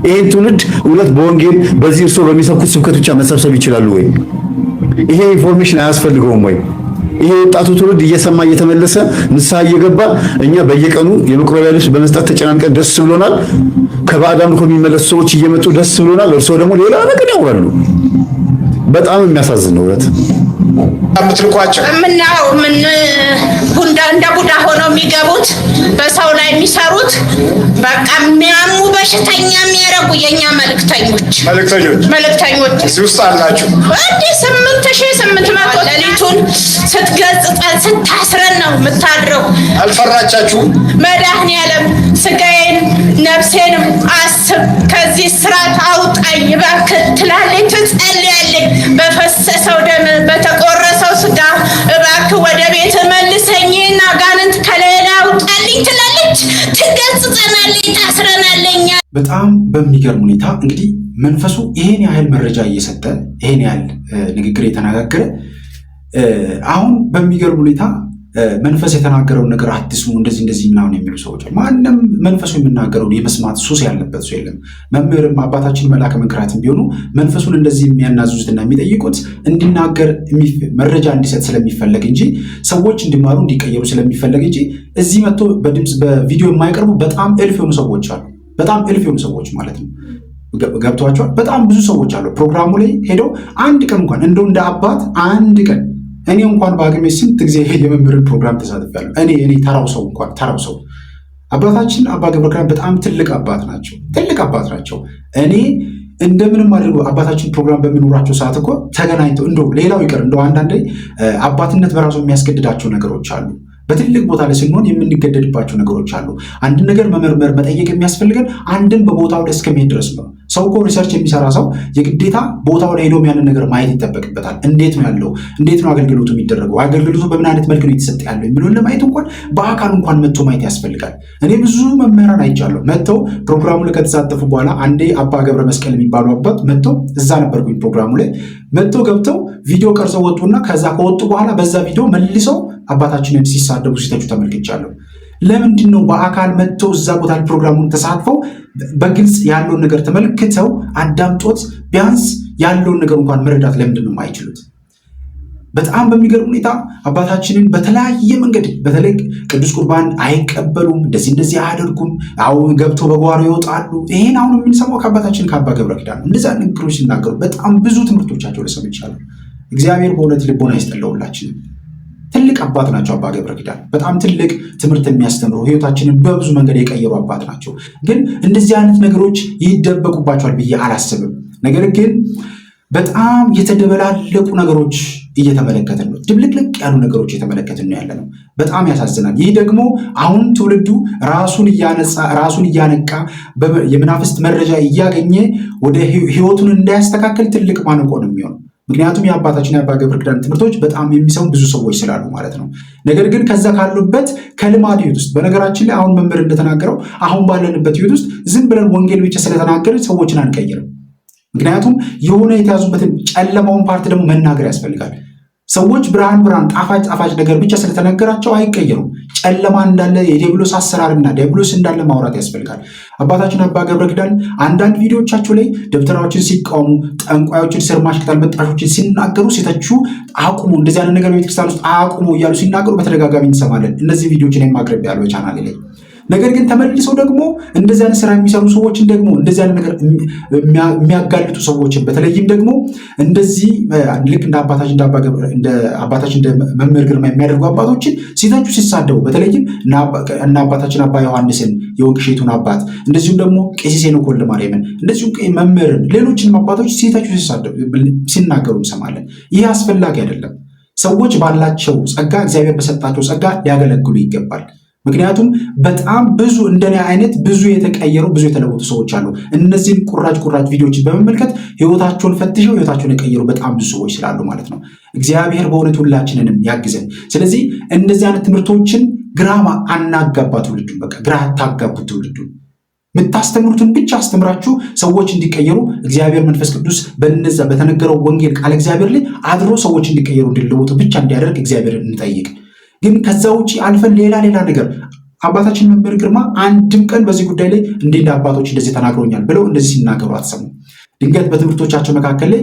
ይሄን ትውልድ እውነት በወንጌል በዚህ እርሶ በሚሰብኩት ስብከት ብቻ መሰብሰብ ይችላሉ ወይ? ይሄ ኢንፎርሜሽን አያስፈልገውም ወይ? ይሄ ወጣቱ ትውልድ እየሰማ እየተመለሰ ንስሐ እየገባ እኛ በየቀኑ የመቁረቢያ ልብስ በመስጠት ተጨናንቀን ደስ ብሎናል። ከባዕድ አምልኮ የሚመለሱ ሰዎች እየመጡ ደስ ብሎናል። እርሶ ደግሞ ሌላ ነገር ያወራሉ። በጣም የሚያሳዝን ነው እውነት። የምትልኳቸው እንደ ቡዳ ሆነው የሚገቡት በሰው ላይ የሚሰሩት በቃ የሚያሙ በሽተኛ የሚያረጉ የኛ መልእክተኞች እዚህ ውስጥ አላችሁ። ወደ 8800 ሌሊቱን ስትገጽጠን ስታስረን ነው የምታድረው። አልፈራቻችሁ? መድኃኒዓለም ስጋዬን ነፍሴንም አስብ፣ ከዚህ ስራት አውጣኝ እባክህ ትላለች፣ ትጸልያለች። በፈሰሰው ደም በተቆረሰው ስጋ እባክህ ወደ ቤት መልሰኝና ጋንንት ከሌላ አውጣልኝ ትላለች። ትገጽጸናለች፣ ታስረናለች። በጣም በሚገርም ሁኔታ እንግዲህ መንፈሱ ይሄን ያህል መረጃ እየሰጠ ይሄን ያህል ንግግር የተነጋገረ አሁን በሚገርም ሁኔታ መንፈስ የተናገረውን ነገር አትስሙ እንደዚህ ምናምን የሚሉ ሰዎች ማንም መንፈሱ የሚናገረውን የመስማት ሱስ ያለበት ሰው የለም። መምህርም አባታችን መልአከ መንክራትም ቢሆኑ መንፈሱን እንደዚህ የሚያናዙትና የሚጠይቁት እንዲናገር መረጃ እንዲሰጥ ስለሚፈለግ እንጂ ሰዎች እንዲማሩ እንዲቀየሩ ስለሚፈለግ እንጂ እዚህ መጥቶ በድምፅ በቪዲዮ የማይቀርቡ በጣም እልፍ የሆኑ ሰዎች አሉ። በጣም እልፍ የሆኑ ሰዎች ማለት ነው። ገብቷቸዋል። በጣም ብዙ ሰዎች አሉ ፕሮግራሙ ላይ ሄደው አንድ ቀን እንኳን እንደው እንደ አባት አንድ ቀን እኔ እንኳን በአቅሜ ስንት ጊዜ የመምህርን ፕሮግራም ተሳትፌያለሁ። እኔ ተራው ሰው አባታችን አባ ገብረ ኪዳን በጣም ትልቅ አባት ናቸው። እኔ እንደምንም አድርጎ አባታችን ፕሮግራም በሚኖራቸው ሰዓት እኮ ተገናኝተው እንደው ሌላው ይቀር እንደው አንዳንዴ አባትነት በራሱ የሚያስገድዳቸው ነገሮች አሉ። በትልቅ ቦታ ላይ ስንሆን የምንገደድባቸው ነገሮች አሉ። አንድ ነገር መመርመር መጠየቅ የሚያስፈልገን አንድም በቦታው ላይ እስከሚሄድ ድረስ ነው። ሰው እኮ ሪሰርች የሚሰራ ሰው የግዴታ ቦታው ላይ ሄዶም ያንን ነገር ማየት ይጠበቅበታል። እንዴት ነው ያለው? እንዴት ነው አገልግሎቱ የሚደረገው? አገልግሎቱ በምን አይነት መልክ ነው የተሰጠ ያለው የሚለውን ለማየት እንኳን በአካል እንኳን መጥቶ ማየት ያስፈልጋል። እኔ ብዙ መምህራን አይቻለሁ። መጥተው ፕሮግራሙ ላይ ከተሳተፉ በኋላ አንዴ አባ ገብረ መስቀል የሚባሉ አባት መጥተው እዛ ነበርኩኝ ፕሮግራሙ ላይ መጥተው ገብተው ቪዲዮ ቀርጸው ወጡና ከዛ ከወጡ በኋላ በዛ ቪዲዮ መልሰው አባታችንን ሲሳደቡ ሲተቹ ተመልክቻለሁ። ለምንድን ነው በአካል መጥተው እዛ ቦታ ፕሮግራሙን ተሳትፈው በግልጽ ያለውን ነገር ተመልክተው አዳምጦት ቢያንስ ያለውን ነገር እንኳን መረዳት ለምንድን ነው የማይችሉት? በጣም በሚገርም ሁኔታ አባታችንን በተለያየ መንገድ በተለይ ቅዱስ ቁርባን አይቀበሉም፣ እንደዚህ አያደርጉም፣ ገብተው በጓሮ ይወጣሉ። ይሄን አሁን የምንሰማው ከአባታችን ከአባ ገብረ ኪዳን እንደዛ ንግግሮች ሲናገሩ በጣም ብዙ ትምህርቶቻቸው ለሰምቻለሁ። እግዚአብሔር በእውነት ልቦና ይስጠለውላችን። ትልቅ አባት ናቸው አባ ገብረ ኪዳን። በጣም ትልቅ ትምህርት የሚያስተምሩ ህይወታችንን በብዙ መንገድ የቀየሩ አባት ናቸው። ግን እንደዚህ አይነት ነገሮች ይደበቁባቸዋል ብዬ አላስብም። ነገር ግን በጣም የተደበላለቁ ነገሮች እየተመለከትን ነው። ድብልቅልቅ ያሉ ነገሮች እየተመለከትን ነው ያለ ነው። በጣም ያሳዝናል። ይህ ደግሞ አሁን ትውልዱ ራሱን እያነቃ የመናፍስት መረጃ እያገኘ ወደ ህይወቱን እንዳያስተካከል ትልቅ ማነቆ ነው የሚሆነው። ምክንያቱም የአባታችን የአባ ገብረ ኪዳን ትምህርቶች በጣም የሚሰሙ ብዙ ሰዎች ስላሉ ማለት ነው። ነገር ግን ከዛ ካሉበት ከልማድ ህይወት ውስጥ በነገራችን ላይ አሁን መምህር እንደተናገረው አሁን ባለንበት ህይወት ውስጥ ዝም ብለን ወንጌል ብቻ ስለተናገርን ሰዎችን አንቀይርም። ምክንያቱም የሆነ የተያዙበትን ጨለማውን ፓርት ደግሞ መናገር ያስፈልጋል። ሰዎች ብርሃን ጣፋጭ ነገር ብቻ ስለተነገራቸው አይቀየሩም። ጨለማ እንዳለ የዲያብሎስ አሰራርና ዲያብሎስ እንዳለ ማውራት ያስፈልጋል። አባታችን አባ ገብረ ኪዳን አንዳንድ ቪዲዮቻቸው ላይ ደብተራዎችን ሲቃወሙ፣ ጠንቋዮችን፣ ስርማሽ ቅጠል በጣሾችን ሲናገሩ ሲተቹ አቁሙ፣ እንደዚህ አይነት ነገር ቤተክርስቲያን ውስጥ አቁሙ እያሉ ሲናገሩ በተደጋጋሚ እንሰማለን። እነዚህ ቪዲዮችን የማቅረብ ያለው ቻናሌ ላይ ነገር ግን ተመልሰው ደግሞ እንደዚህ አይነት ስራ የሚሰሩ ሰዎችን ደግሞ እንደዚህ አይነት ነገር የሚያጋልጡ ሰዎችን በተለይም ደግሞ እንደዚህ ልክ እንደ አባታችን እንደ መምህር ግርማ የሚያደርጉ አባቶችን ሲተቹ ሲሳደቡ፣ በተለይም እና አባታችን አባ ዮሐንስን የወንቅ እሸቱን አባት እንደዚሁም ደግሞ ቄስ ሄኖክ ወልደማርያምን እንደዚሁም ሌሎችንም አባቶች ሲተቹ ሲናገሩ እንሰማለን። ይህ አስፈላጊ አይደለም። ሰዎች ባላቸው ጸጋ እግዚአብሔር በሰጣቸው ጸጋ ሊያገለግሉ ይገባል። ምክንያቱም በጣም ብዙ እንደኔ አይነት ብዙ የተቀየሩ ብዙ የተለወጡ ሰዎች አሉ። እነዚህን ቁራጭ ቪዲዮዎችን በመመልከት ህይወታቸውን ፈትሸው ህይወታቸውን የቀየሩ በጣም ብዙ ሰዎች ስላሉ ማለት ነው። እግዚአብሔር በእውነት ሁላችንንም ያግዘን። ስለዚህ እንደዚህ አይነት ትምህርቶችን ግራ አናጋባ ትውልዱን፣ በቃ ግራ አታጋቡት ትውልዱን። የምታስተምሩትን ብቻ አስተምራችሁ ሰዎች እንዲቀየሩ እግዚአብሔር መንፈስ ቅዱስ በነዛ በተነገረው ወንጌል ቃል እግዚአብሔር ላይ አድሮ ሰዎች እንዲቀየሩ እንዲለወጡ ብቻ እንዲያደርግ እግዚአብሔርን እንጠይቅ። ግን ከዛ ውጪ አልፈን ሌላ ነገር አባታችን መምህር ግርማ አንድም ቀን በዚህ ጉዳይ ላይ እንደ አባቶች እንደዚህ ተናግሮኛል ብለው እንደዚህ ሲናገሩ አትሰሙ። ድንገት በትምህርቶቻቸው መካከል ላይ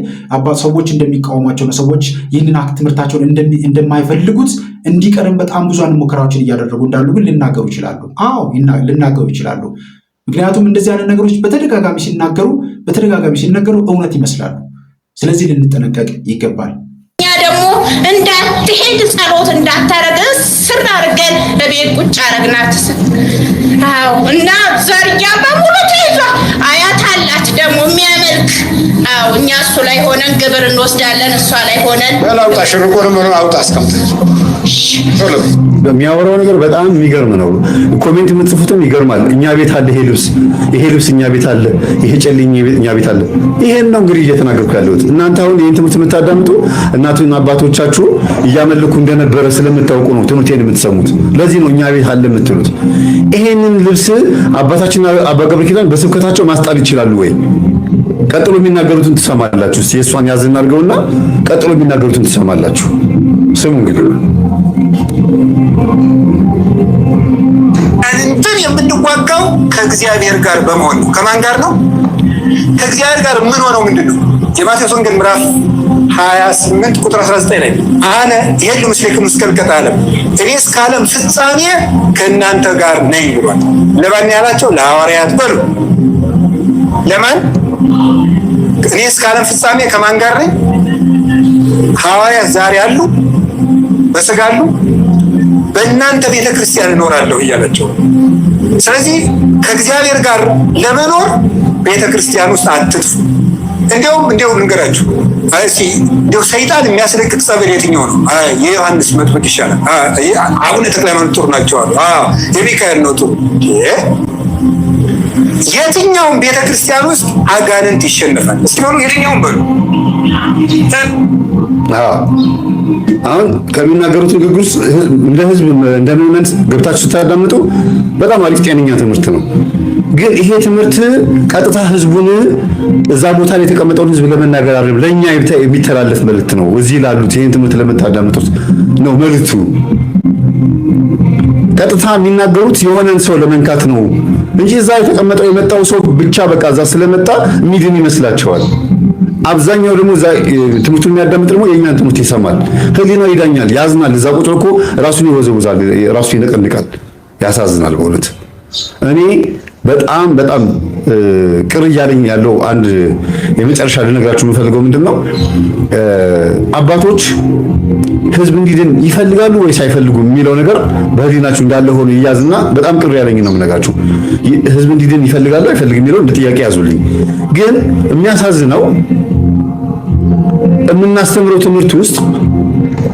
ሰዎች እንደሚቃወሟቸው ነው፣ ሰዎች ይህንን ትምህርታቸውን እንደማይፈልጉት እንዲቀርም በጣም ብዙ ሙከራዎችን እያደረጉ እንዳሉ ግን ሊናገሩ ይችላሉ። አዎ ሊናገሩ ይችላሉ። ምክንያቱም እንደዚህ አይነት ነገሮች በተደጋጋሚ ሲነገሩ እውነት ይመስላሉ። ስለዚህ ልንጠነቀቅ ይገባል። ደግሞ እንዳትሄድ ጸሎት እንዳታረግ ስር አድርገን በቤት ቁጭ አረግናት። አዎ እና ዘርያ በሙሉ ተይዟ አያት አላት ደግሞ የሚያመልክ። አዎ እኛ እሱ ላይ ሆነን ግብር እንወስዳለን፣ እሷ ላይ ሆነን በላውጣ ሽርቆን ምን አውጣ አስቀምጥ። የሚያወራው ነገር በጣም የሚገርም ነው። ኮሜንት የምትጽፉትም ይገርማል። እኛ ቤት አለ ይሄ ልብስ እኛ ቤት አለ፣ ይሄ ጨልኝ እኛ ቤት አለ። ይሄን ነው እንግዲህ እየተናገርኩ ያለሁት። እናንተ አሁን ይሄን ትምህርት የምታዳምጡ እናቱና አባቶቻችሁ እያመለኩ እንደነበረ ስለምታውቁ ነው ትምህርቴን የምትሰሙት። ለዚህ ነው እኛ ቤት አለ የምትሉት። ይሄንን ልብስ አባታችን አባ ገብረ ኪዳን በስብከታቸው ማስጣል ይችላሉ ወይ? ቀጥሎ የሚናገሩትን ትሰማላችሁ። እስቲ የእሷን ያዝና አድርገውና ቀጥሎ የሚናገሩትን ትሰማላችሁ። ስሙ እንግዲህ እንትን የምንዋጋው ከእግዚአብሔር ጋር በመሆን ነው። ከማን ጋር ነው? ከእግዚአብሔር ጋር ምን ሆነው ምንድን ነው? የማቴዎስ ወንጌል ምዕራፍ 28 ቁጥር 19 ላይ አነ ይሄዱ ምስሌክም እስከ ምልከተ ዓለም፣ እኔ እስከ ዓለም ፍጻሜ ከእናንተ ጋር ነኝ ብሏል። ለማን ያላቸው? ለሐዋርያት በሉ። ለማን? እኔ እስከ ዓለም ፍጻሜ ከማን ጋር ነኝ? ሐዋርያት ዛሬ አሉ፣ በሥጋ አሉ፣ በእናንተ ቤተ ክርስቲያን እኖራለሁ እያላቸው። ስለዚህ ከእግዚአብሔር ጋር ለመኖር ቤተ ክርስቲያን ውስጥ አትጥፉ። እንዲያው ልንገራችሁ፣ እንዲያው ሰይጣን የሚያስለቅቅ ጸበል የትኛው ነው? የዮሐንስ መጥምቅ ይሻላል። አቡነ ተክለ ሃይማኖት ጥሩ ናቸው አሉ። የሚካኤል ነው ጥሩ። የትኛውም ቤተ ክርስቲያን ውስጥ አጋንንት ይሸነፋል። እስኪ በሉ የትኛውም በሉ። አሁን ከሚናገሩት ንግግር ውስጥ እንደ ህዝብ እንደ ምዕመን ገብታችሁ ስታዳምጡ በጣም አሪፍ ጤነኛ ትምህርት ነው። ግን ይሄ ትምህርት ቀጥታ ህዝቡን እዛ ቦታ ላይ የተቀመጠውን ህዝብ ለመናገር አይደለም፣ ለኛ የሚተላለፍ መልእክት ነው። እዚህ ላሉት ይሄን ትምህርት ለምታዳምጡት ነው መልእክቱ። ቀጥታ የሚናገሩት የሆነን ሰው ለመንካት ነው እንጂ እዛ የተቀመጠው የመጣው ሰው ብቻ በቃ እዛ ስለመጣ ሚድን ይመስላቸዋል። አብዛኛው ደግሞ እዛ ትምህርቱን የሚያዳምጥ ደግሞ የኛን ትምህርት ይሰማል፣ ህሊናው ይዳኛል፣ ያዝናል። እዛ ቁጭ ብሎ ራሱን ይወዘውዛል፣ ራሱን ይነቀንቃል። ያሳዝናል በእውነት። እኔ በጣም ቅር እያለኝ ያለው አንድ የመጨረሻ ልነግራችሁ የምፈልገው ምንድነው፣ አባቶች ህዝብ እንዲድን ይፈልጋሉ ወይስ አይፈልጉም የሚለው ነገር በህሊናችሁ እንዳለ ሆኖ ይያዝና በጣም ቅር ያለኝ ነው የምነግራችሁ። ህዝብ እንዲድን ይፈልጋሉ አይፈልግም የሚለው እንደ ጥያቄ ያዙልኝ። ግን የሚያሳዝነው የምናስተምረው ትምህርት ውስጥ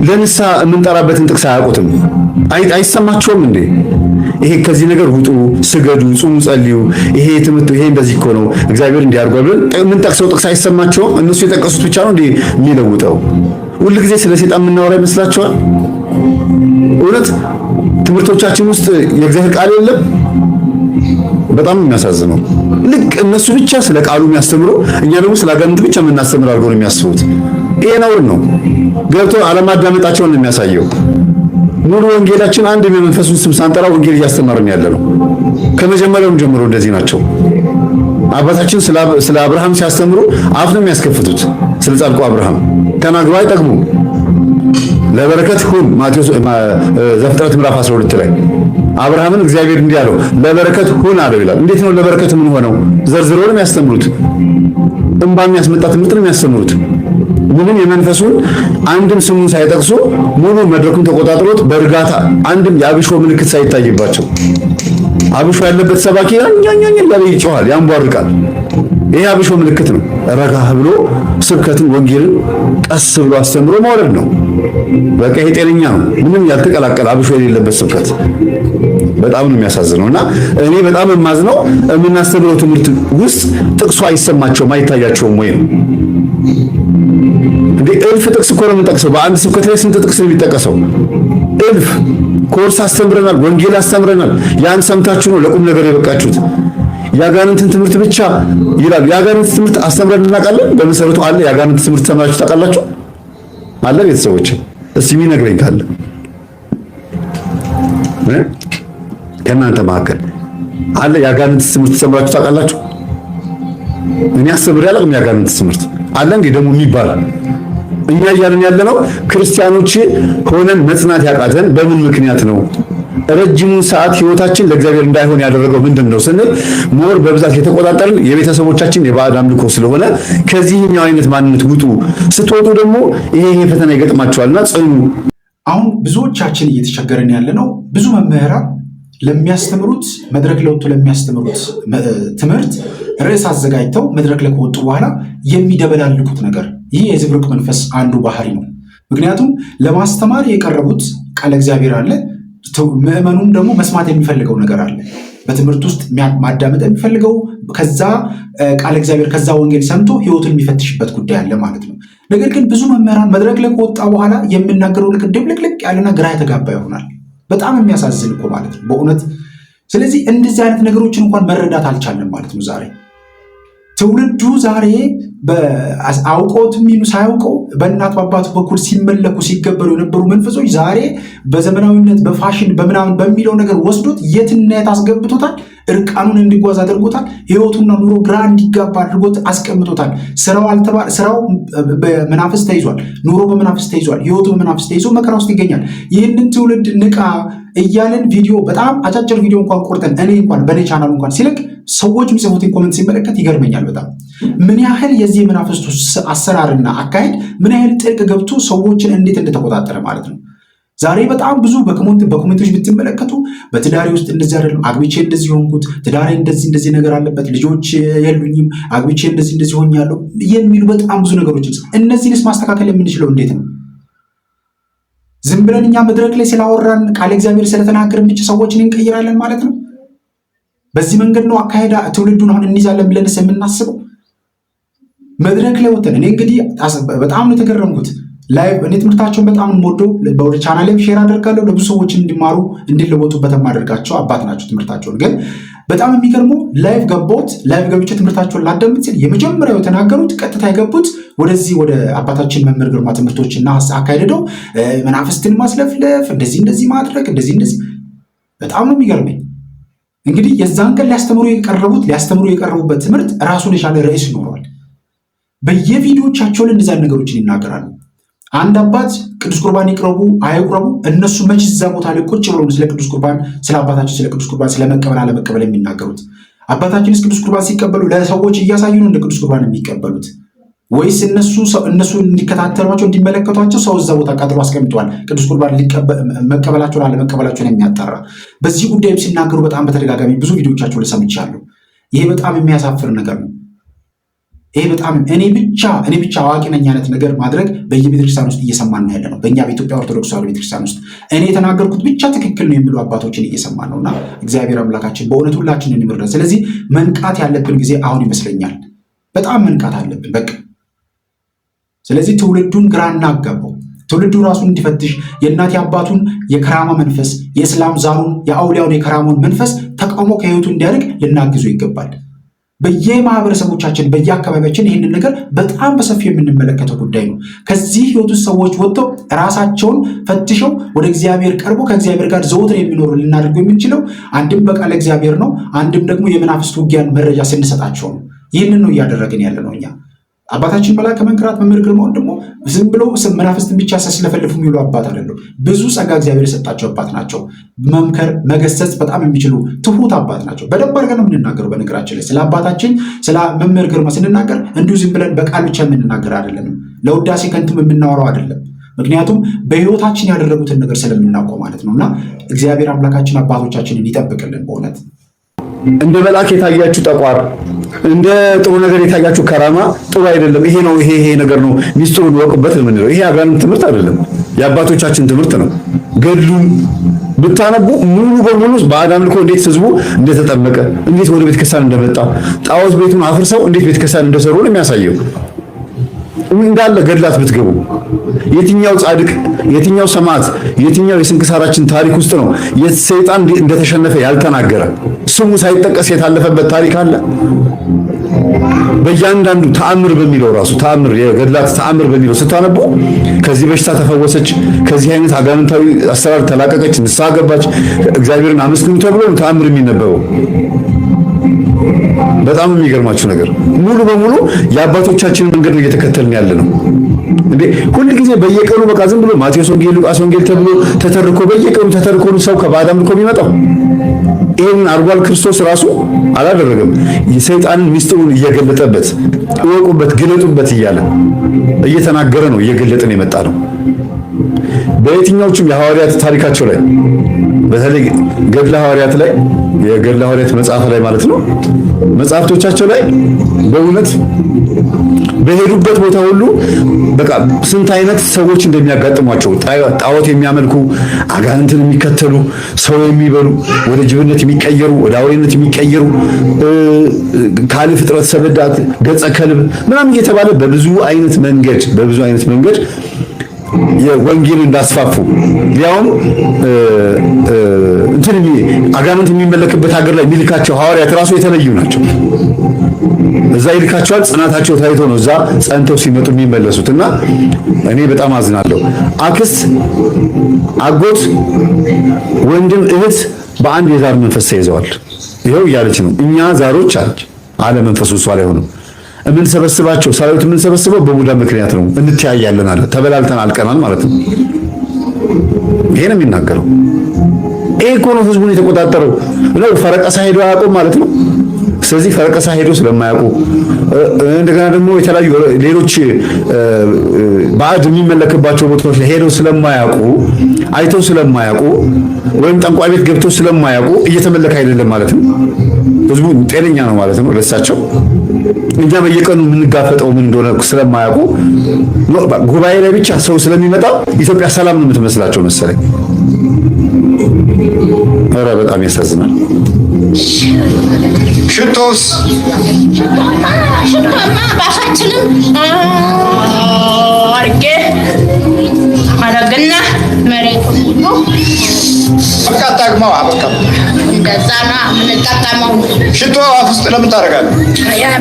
ለንስሐ የምንጠራበትን ጥቅስ አያውቁትም። አይሰማቸውም እንዴ? ይሄ ከዚህ ነገር ውጡ፣ ስገዱ፣ ጹሙ፣ ጸልዩ፣ ይሄ ትምህርት ይሄ እንደዚህ እኮ ነው እግዚአብሔር እንዲያርጓል ብለን ምን ጠቅሰው ጥቅስ አይሰማቸውም? እነሱ የጠቀሱት ብቻ ነው እንዴ የሚለውጠው? ሁሉ ጊዜ ስለ ሰይጣን የምናወራ ይመስላችኋል? እውነት ትምህርቶቻችን ውስጥ የእግዚአብሔር ቃል የለም? በጣም የሚያሳዝነው ልክ እነሱ ብቻ ስለ ቃሉ የሚያስተምሩ እኛ ደግሞ ስለ አጋንንት ብቻ የምናስተምር አድርገው ነው የሚያስቡት። ይሄ ነውር ነው። ገብቶ አለማዳመጣቸውን ነው የሚያሳየው። ሙሉ ወንጌላችን አንድ የመንፈሱን ስም ሳንጠራ ወንጌል እያስተማርን ያለ ነው። ከመጀመሪያውም ጀምሮ እንደዚህ ናቸው። አባታችን ስለ አብርሃም ሲያስተምሩ አፍ ነው የሚያስከፍቱት። ስለ ጻድቁ አብርሃም ተናግረው አይጠግቡም። ለበረከት ሁን ማቴዎስ ዘፍጥረት ምዕራፍ 12 ላይ አብርሃምን እግዚአብሔር እንዲህ አለው ለበረከት ሁን አለው ይላል። እንዴት ነው ለበረከት ምን ሆነው? ዘርዝረው ነው የሚያስተምሩት። እንባ የሚያስመጣ ትምህርት ነው የሚያስተምሩት። ምንም የመንፈሱን አንድም ስሙን ሳይጠቅሱ ሙሉ መድረኩን ተቆጣጥሮት በእርጋታ አንድም የአብሾ ምልክት ሳይታይባቸው አብሾ ያለበት ሰባኪ ያኛኛኝ ላይ ይጮሃል፣ ያንቧርቃል። ይሄ አብሾ ምልክት ነው። ረጋ ብሎ ስብከትን ወንጌልን ቀስ ብሎ አስተምሮ ማውረድ ነው። በቃ ይሄ ጤነኛ ነው። ምንም ያልተቀላቀለ አብሾ የሌለበት ስብከት በጣም ነው የሚያሳዝነው። እና እኔ በጣም የማዝነው የምናስተምረው ትምህርት ውስጥ ጥቅሱ አይሰማቸውም አይታያቸውም ወይ ነው እንዴ? እልፍ ጥቅስ እኮ ነው የምንጠቅሰው። በአንድ ስብከት ላይ ስንት ጥቅስ ነው የሚጠቀሰው? እልፍ። ኮርስ አስተምረናል፣ ወንጌል አስተምረናል። ያን ሰምታችሁ ነው ለቁም ነገር የበቃችሁት። የአጋንንትን ትምህርት ብቻ ይላሉ። የአጋንንት ትምህርት አስተምረን እናውቃለን? በመሰረቱ አለ? የአጋንንት ትምህርት ሰምታችሁ ታውቃላችሁ? አለ? ቤተሰቦች እስቲ የሚነግረኝ ካለ ከእናንተ መካከል አለ? የአጋንንት ትምህርት ሰምታችሁ ታውቃላችሁ? እኔ አስተምሬ አላውቅም። የአጋንንት ትምህርት አለ እንዴ ደግሞ የሚባል? እኛ እያልን ያለነው ክርስቲያኖች ሆነን መጽናት ያቃተን በምን ምክንያት ነው? ረጅሙን ሰዓት ህይወታችን ለእግዚአብሔር እንዳይሆን ያደረገው ምንድን ነው ስንል ሞር በብዛት የተቆጣጠርን የቤተሰቦቻችን የባዕድ አምልኮ ስለሆነ ከዚህኛው አይነት ማንነት ውጡ። ስትወጡ ደግሞ ይሄ ፈተና ይገጥማቸዋልና ጽኑ። አሁን ብዙዎቻችን እየተቸገረን ያለነው ብዙ መምህራን ለሚያስተምሩት መድረክ ለወጡ ለሚያስተምሩት ትምህርት ርዕስ አዘጋጅተው መድረክ ላይ ከወጡ በኋላ የሚደበላልቁት ነገር፣ ይህ የዝብርቅ መንፈስ አንዱ ባህሪ ነው። ምክንያቱም ለማስተማር የቀረቡት ቃለ እግዚአብሔር አለ፣ ምዕመኑም ደግሞ መስማት የሚፈልገው ነገር አለ። በትምህርት ውስጥ ማዳመጥ የሚፈልገው ከዛ ቃለ እግዚአብሔር ከዛ ወንጌል ሰምቶ ህይወቱን የሚፈትሽበት ጉዳይ አለ ማለት ነው። ነገር ግን ብዙ መምህራን መድረክ ላይ ከወጣ በኋላ የሚናገረው ልክ ድብልቅልቅ ያለና ግራ የተጋባ ይሆናል። በጣም የሚያሳዝን እኮ ማለት ነው በእውነት። ስለዚህ እንደዚህ አይነት ነገሮችን እንኳን መረዳት አልቻለም ማለት ነው ዛሬ ትውልዱ። ዛሬ አውቀውትም ይሉ ሳያውቀው በእናት በአባቱ በኩል ሲመለኩ ሲገበሩ የነበሩ መንፈሶች ዛሬ በዘመናዊነት በፋሽን በምናምን በሚለው ነገር ወስዶት የትና የት አስገብቶታል። እርቃኑን እንዲጓዝ አድርጎታል። ህይወቱና ኑሮ ግራ እንዲጋባ አድርጎት አስቀምጦታል። ስራው በመናፍስት ተይዟል። ኑሮ በመናፍስት ተይዟል። ህይወቱ በመናፍስት ተይዞ መከራ ውስጥ ይገኛል። ይህንን ትውልድ ንቃ እያለን ቪዲዮ በጣም አጫጭር ቪዲዮ እንኳን ቆርጠን እኔ እንኳን በእኔ ቻናል እንኳን ሲልክ ሰዎች የሚጽፉትን ኮመንት ሲመለከት ይገርመኛል በጣም ምን ያህል የዚህ መናፍስቱ አሰራርና አካሄድ ምን ያህል ጥልቅ ገብቶ ሰዎችን እንዴት እንደተቆጣጠረ ማለት ነው። ዛሬ በጣም ብዙ በኮሜንቶች ብትመለከቱ በትዳሬ ውስጥ እንደዚህ አይደለም፣ አግብቼ እንደዚህ ሆንኩት፣ ትዳሬ እንደዚህ ነገር አለበት፣ ልጆች የሉኝም፣ አግብቼ እንደዚህ ሆኛለሁ የሚሉ በጣም ብዙ ነገሮች። እነዚህንስ ማስተካከል የምንችለው እንዴት ነው? ዝም ብለን እኛ መድረክ ላይ ስላወራን ቃል እግዚአብሔር ስለተናገርን ብቻ ሰዎችን እንቀይራለን ማለት ነው? በዚህ መንገድ ነው አካሄዳ ትውልዱን አሁን እንይዛለን ብለንስ የምናስበው? መድረክ ላይ ወተን እኔ እንግዲህ በጣም ነው የተገረምኩት። ላይቭ እኔ ትምህርታቸውን በጣም ወዶ በወደ ቻናል ላይ ሼር አደርጋለሁ ለብዙ ሰዎች እንዲማሩ እንዲለወጡበት ማደርጋቸው አባት ናቸው። ትምህርታቸውን ግን በጣም የሚገርመው ላይቭ ገብቼ ትምህርታቸውን ላዳምጥ ሲል የመጀመሪያው የተናገሩት ቀጥታ የገቡት ወደዚህ ወደ አባታችን መምህር ግርማ ትምህርቶችና አካሄደው መናፍስትን ማስለፍለፍ እንደዚህ ማድረግ እንደዚህ በጣም ነው የሚገርመኝ። እንግዲህ የዛን ቀን ሊያስተምሩ የቀረቡበት ትምህርት ራሱን የቻለ ርዕስ ይኖረዋል። በየቪዲዮቻቸው ላይ እንደዚያ ነገሮችን ይናገራሉ። አንድ አባት ቅዱስ ቁርባን ይቅረቡ አይቅረቡ እነሱ መች እዛ ቦታ ላይ ቁጭ ብለው ስለ ቅዱስ ቁርባን ስለ አባታችን ስለ ቅዱስ ቁርባን ስለመቀበል አለመቀበል የሚናገሩት? አባታችንስ ቅዱስ ቁርባን ሲቀበሉ ለሰዎች እያሳዩ ነው እንደ ቅዱስ ቁርባን የሚቀበሉት? ወይስ እነሱ እንዲከታተሏቸው እንዲመለከቷቸው ሰው እዛ ቦታ ቀጥሮ አስቀምጠዋል ቅዱስ ቁርባን መቀበላቸውን አለመቀበላቸውን የሚያጣራ? በዚህ ጉዳይም ሲናገሩ በጣም በተደጋጋሚ ብዙ ቪዲዮቻቸው ላይ ሰምቻለሁ። ይሄ በጣም የሚያሳፍር ነገር ነው። ይሄ በጣም እኔ ብቻ አዋቂ ነኝ አይነት ነገር ማድረግ በየቤተክርስቲያን ውስጥ እየሰማን ነው ያለነው። በእኛ በኢትዮጵያ ኦርቶዶክስ ተዋሕዶ ቤተክርስቲያን ውስጥ እኔ የተናገርኩት ብቻ ትክክል ነው የሚሉ አባቶችን እየሰማን ነውና እግዚአብሔር አምላካችን በእውነት ሁላችንን ይምረን። ስለዚህ መንቃት ያለብን ጊዜ አሁን ይመስለኛል። በጣም መንቃት አለብን በቃ። ስለዚህ ትውልዱን ግራ እናጋባው። ትውልዱ ራሱን እንዲፈትሽ የእናት አባቱን የከራማ መንፈስ፣ የእስላም ዛሩን የአውሊያውን የከራማውን መንፈስ ተቃውሞ ከህይወቱ እንዲያደርግ ልናግዙ ይገባል። በየማህበረሰቦቻችን በየአካባቢያችን ይህንን ነገር በጣም በሰፊው የምንመለከተው ጉዳይ ነው። ከዚህ ህይወት ውስጥ ሰዎች ወጥተው ራሳቸውን ፈትሸው ወደ እግዚአብሔር ቀርቦ ከእግዚአብሔር ጋር ዘወትር የሚኖሩ ልናደርገው የምንችለው አንድም በቃለ እግዚአብሔር ነው፣ አንድም ደግሞ የመናፍስት ውጊያን መረጃ ስንሰጣቸው ነው። ይህንን ነው እያደረግን ያለ ነው እኛ። አባታችን መልአከ መንክራት መምህር ግርማውን ደግሞ ዝም ብሎ መናፍስትን ብቻ ስለፈለፉ የሚሉ አባት አይደሉም። ብዙ ጸጋ እግዚአብሔር የሰጣቸው አባት ናቸው። መምከር መገሰጽ በጣም የሚችሉ ትሁት አባት ናቸው። በደንብ አድርገን ነው የምንናገረው። በነገራችን ላይ ስለ አባታችን ስለ መምህር ግርማ ስንናገር እንዲሁ ዝም ብለን በቃል ብቻ የምንናገር አይደለንም። ለውዳሴ ከንቱም የምናወራው አይደለም። ምክንያቱም በህይወታችን ያደረጉትን ነገር ስለምናውቀው ማለት ነው። እና እግዚአብሔር አምላካችን አባቶቻችንን ይጠብቅልን በእውነት። እንደ መልአክ የታያችሁ ጠቋር፣ እንደ ጥሩ ነገር የታያችሁ ከራማ ጥሩ አይደለም። ይሄ ነው ይሄ ነገር ነው ሚስጥሩን ወቁበት የምንለው ይሄ አጋንንት ትምህርት አይደለም፣ የአባቶቻችን ትምህርት ነው። ገድሉን ብታነቡ ሙሉ በሙሉ ባዕድ አምልኮ እንዴት ህዝቡ እንደተጠመቀ፣ እንዴት ወደ ቤተክርስቲያን እንደመጣ፣ ጣዖት ቤቱን አፍርሰው እንዴት ቤተክርስቲያን እንደሰሩ ነው የሚያሳየው። እንዳለ ገድላት ብትገቡ የትኛው ጻድቅ የትኛው ሰማዕት የትኛው የስንክሳራችን ታሪክ ውስጥ ነው የሰይጣን እንደተሸነፈ ያልተናገረ ስሙ ሳይጠቀስ የታለፈበት ታሪክ አለ? በእያንዳንዱ ተአምር በሚለው ራሱ ተአምር የገድላት ተአምር በሚለው ስታነቡ ከዚህ በሽታ ተፈወሰች፣ ከዚህ አይነት አጋንንታዊ አሰራር ተላቀቀች፣ ንስሐ ገባች፣ እግዚአብሔርን አመስግኑ ተብሎ ተአምር የሚነበበው። በጣም የሚገርማችሁ ነገር ሙሉ በሙሉ የአባቶቻችንን መንገድ ነው እየተከተልን ያለ ነው እንዴ። ሁሉ ጊዜ በየቀኑ በቃ ዝም ብሎ ማቴዎስ ወንጌል፣ ሉቃስ ወንጌል ተብሎ ተተርኮ በየቀኑ ተተርኮ ሰው ከባዕድ አምልኮ የሚመጣው ይሄን አርጓል። ክርስቶስ ራሱ አላደረገም። የሰይጣንን ሚስጥሩን እየገለጠበት እወቁበት፣ ግለጡበት እያለ እየተናገረ ነው፣ እየገለጠን የመጣ ነው። በየትኛዎቹም የሐዋርያት ታሪካቸው ላይ በተለይ ገድለ ሐዋርያት ላይ የገድለ ሐዋርያት መጽሐፍ ላይ ማለት ነው መጽሐፍቶቻቸው ላይ በእውነት በሄዱበት ቦታ ሁሉ በቃ ስንት አይነት ሰዎች እንደሚያጋጥሟቸው ጣዖት የሚያመልኩ አጋንንትን የሚከተሉ ሰው የሚበሉ ወደ ጅብነት የሚቀየሩ ወደ አውሬነት የሚቀየሩ ካለ ፍጥረት ሰበዳት ገጸ ከልብ ምናምን እየተባለ በብዙ አይነት መንገድ የወንጌል እንዳስፋፉ ያውም አጋንንት የሚመለክበት ሀገር ላይ ሚልካቸው ሐዋርያት ራሱ የተለዩ ናቸው። እዛ ይልካቸዋል። ጽናታቸው ታይቶ ነው እዛ ጸንተው ሲመጡ የሚመለሱት። እና እኔ በጣም አዝናለሁ። አክስት፣ አጎት፣ ወንድም፣ እህት በአንድ የዛር መንፈስ ተይዘዋል። ይኸው እያለች ነው እኛ ዛሮች አለች አለ መንፈሱ እሷ ላይ ሆነው የምንሰበስባቸው ሰራዊት የምንሰበስበው በቡዳ ምክንያት ነው። እንተያያለን አለ። ተበላልተን አልቀናል ማለት ነው። ይሄ ነው የሚናገረው። ይሄ እኮ ነው ህዝቡን የተቆጣጠረው። ፈረቀሳ ሄዶ አያውቁም ማለት ነው። ስለዚህ ፈረቀሳ ሄዶ ስለማያውቁ እንደገና ደግሞ የተለያዩ ሌሎች ባዕድ የሚመለክባቸው ቦታዎች ላይ ሄዶ ስለማያውቁ አይተው ስለማያውቁ ወይም ጠንቋይ ቤት ገብተው ስለማያውቁ እየተመለከ አይደለም ማለት ነው። ህዝቡ ጤነኛ ነው ማለት ነው ለሳቸው። እኛ በየቀኑ የምንጋፈጠው ምን እንደሆነ ስለማያውቁ ጉባኤ ላይ ብቻ ሰው ስለሚመጣ ኢትዮጵያ ሰላም ነው የምትመስላቸው መሰለኝ። ኧረ በጣም ያሳዝናል። ሽቶስ ባሳችንም አርጌ አረግና መሬት ሁሉ በቃ ታግማው አበቃ። እንደዛ ነው የምንጠቀመው። ሽቶ አፍ ውስጥ ለምን ታደርጋለህ?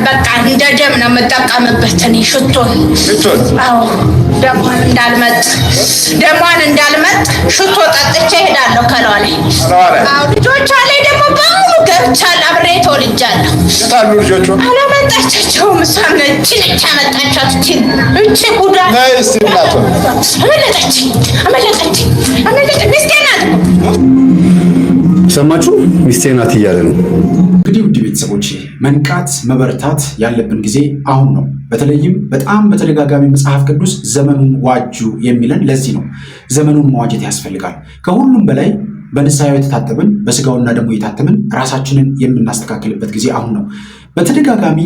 በቃ እንደ ደም ነው የምጠቀምበት እኔ ሽቶን። አዎ ደሟን እንዳልመጥ ሽቶ ጠጥቼ እሄዳለሁ ከለዋ ላይ። አዎ ልጆቿ ላይ ደግሞ በሙሉ ገብቻለሁ። አብሬ ተወልጃለሁ። ታሉ ልጆቿ አላመጣቻቸውም። እሷም ነጭ ያመጣቻት እቺ ጉዳ አመለጠች። ሚስቴ ናት። ሰማችሁ? ሚስቴ ናት እያለ ነው። እንግዲህ ውድ ቤተሰቦች መንቃት መበርታት ያለብን ጊዜ አሁን ነው። በተለይም በጣም በተደጋጋሚ መጽሐፍ ቅዱስ ዘመኑን ዋጁ የሚለን ለዚህ ነው። ዘመኑን መዋጀት ያስፈልጋል። ከሁሉም በላይ በንስሐ የታጠብን በስጋውና ደግሞ የታተምን ራሳችንን የምናስተካክልበት ጊዜ አሁን ነው። በተደጋጋሚ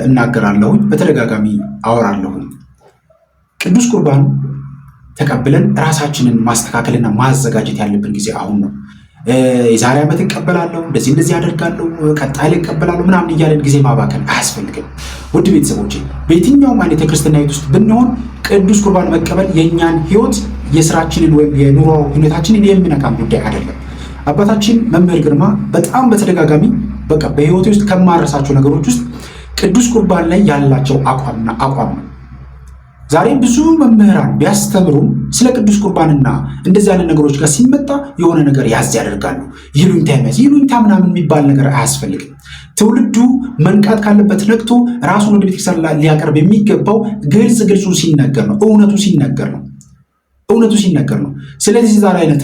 እናገራለሁኝ፣ በተደጋጋሚ አወራለሁኝ። ቅዱስ ቁርባን ተቀብለን ራሳችንን ማስተካከልና ማዘጋጀት ያለብን ጊዜ አሁን ነው። የዛሬ ዓመት እቀበላለሁ፣ እንደዚህ አደርጋለሁ፣ ቀጣይ ላይ እቀበላለሁ ምናምን እያለን ጊዜ ማባከን አያስፈልግም። ውድ ቤተሰቦቼ በየትኛውም አይነት የክርስትና ሕይወት ውስጥ ብንሆን ቅዱስ ቁርባን መቀበል የእኛን ሕይወት የስራችንን ወይም የኑሮ ሁኔታችንን የሚነካም ጉዳይ አይደለም። አባታችን መምህር ግርማ በጣም በተደጋጋሚ በቃ በሕይወቴ ውስጥ ከማረሳቸው ነገሮች ውስጥ ቅዱስ ቁርባን ላይ ያላቸው አቋም ነው። ዛሬ ብዙ መምህራን ቢያስተምሩም ስለ ቅዱስ ቁርባንና እንደዚህ ያለ ነገሮች ጋር ሲመጣ የሆነ ነገር ያዝ ያደርጋሉ። ይሉኝታ ምናምን የሚባል ነገር አያስፈልግም። ትውልዱ መንቃት ካለበት ነቅቶ ራሱን ወደ ቤተክርስቲያን ሊያቀርብ የሚገባው ግልጹ ሲነገር ነው፣ እውነቱ ሲነገር ነው። ስለዚህ ዛሬ አይነት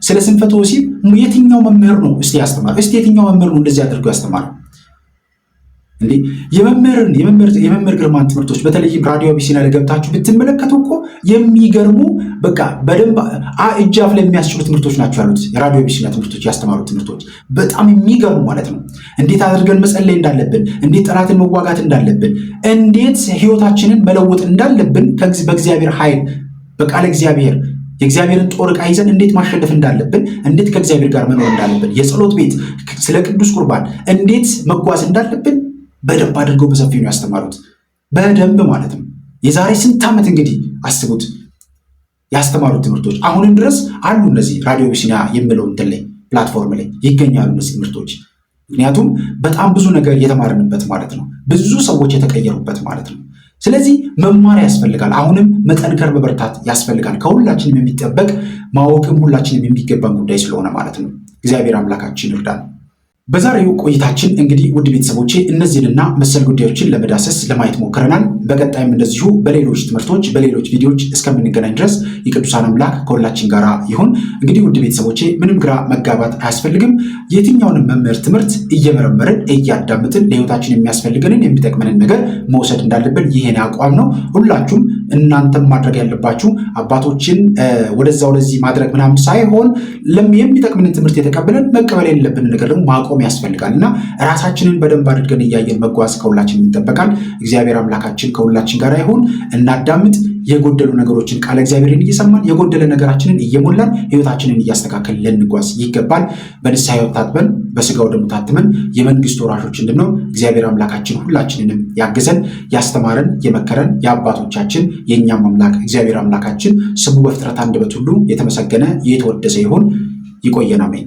ስለ ስንፈተ ወሲብ የትኛው መምህር ነው እስቲ ያስተማር? እስቲ የትኛው መምህር ነው እንደዚህ አድርጎ ያስተማረው? እንዴ የመምህር ግርማን ትምህርቶች በተለይም ራዲዮ አቢሲኒያ ላይ ገብታችሁ ብትመለከቱ እኮ የሚገርሙ በቃ በደንብ እጅ አፍ ላይ የሚያስችሉ ትምህርቶች ናቸው ያሉት። የራዲዮ አቢሲኒያ ትምህርቶች ያስተማሩት ትምህርቶች በጣም የሚገርሙ ማለት ነው። እንዴት አድርገን መጸለይ እንዳለብን፣ እንዴት ጠላትን መዋጋት እንዳለብን፣ እንዴት ህይወታችንን መለወጥ እንዳለብን በእግዚአብሔር ኃይል በቃለ እግዚአብሔር የእግዚአብሔርን ጦር ዕቃ ይዘን እንዴት ማሸነፍ እንዳለብን፣ እንዴት ከእግዚአብሔር ጋር መኖር እንዳለብን፣ የጸሎት ቤት ስለ ቅዱስ ቁርባን እንዴት መጓዝ እንዳለብን በደንብ አድርገው በሰፊው ነው ያስተማሩት። በደንብ ማለት ነው። የዛሬ ስንት ዓመት እንግዲህ አስቡት ያስተማሩት ትምህርቶች አሁንም ድረስ አሉ። እነዚህ ራዲዮ አቢሲኒያ የሚለው እንትን ላይ ፕላትፎርም ላይ ይገኛሉ እነዚህ ትምህርቶች። ምክንያቱም በጣም ብዙ ነገር የተማርንበት ማለት ነው። ብዙ ሰዎች የተቀየሩበት ማለት ነው። ስለዚህ መማር ያስፈልጋል። አሁንም መጠንከር መበርታት ያስፈልጋል። ከሁላችንም የሚጠበቅ ማወቅም ሁላችንም የሚገባን ጉዳይ ስለሆነ ማለት ነው። እግዚአብሔር አምላካችን ይርዳል። በዛሬው ቆይታችን እንግዲህ ውድ ቤተሰቦቼ እነዚህንና መሰል ጉዳዮችን ለመዳሰስ ለማየት ሞክረናል። በቀጣይም እንደዚሁ በሌሎች ትምህርቶች በሌሎች ቪዲዮዎች እስከምንገናኝ ድረስ የቅዱሳን አምላክ ከሁላችን ጋር ይሁን። እንግዲህ ውድ ቤተሰቦቼ ምንም ግራ መጋባት አያስፈልግም። የትኛውንም መምህር ትምህርት እየመረመርን እያዳምጥን ለሕይወታችን የሚያስፈልገንን የሚጠቅመንን ነገር መውሰድ እንዳለብን ይሄን አቋም ነው። ሁላችሁም እናንተም ማድረግ ያለባችሁ አባቶችን ወደዛ ወደዚህ ማድረግ ምናምን ሳይሆን የሚጠቅመንን ትምህርት የተቀበለን መቀበል የሌለብንን ነገር ደግሞ ማቆም ያስፈልጋል እና ራሳችንን በደንብ አድርገን እያየን መጓዝ ከሁላችን ይጠበቃል። እግዚአብሔር አምላካችን ከሁላችን ጋር ይሁን። እናዳምጥ። የጎደሉ ነገሮችን ቃለ እግዚአብሔርን እየሰማን የጎደለ ነገራችንን እየሞላን ሕይወታችንን እያስተካከልን ልንጓዝ ይገባል። በንስሐ ሕይወት ታጥበን በስጋው ደሙ ታትመን የመንግስቱ ወራሾች እንድንሆን እግዚአብሔር አምላካችን ሁላችንንም ያግዘን። ያስተማረን የመከረን የአባቶቻችን የእኛም አምላክ እግዚአብሔር አምላካችን ስሙ በፍጥረት አንደበት ሁሉ የተመሰገነ የተወደሰ ይሁን። ይቆየን። አሜን።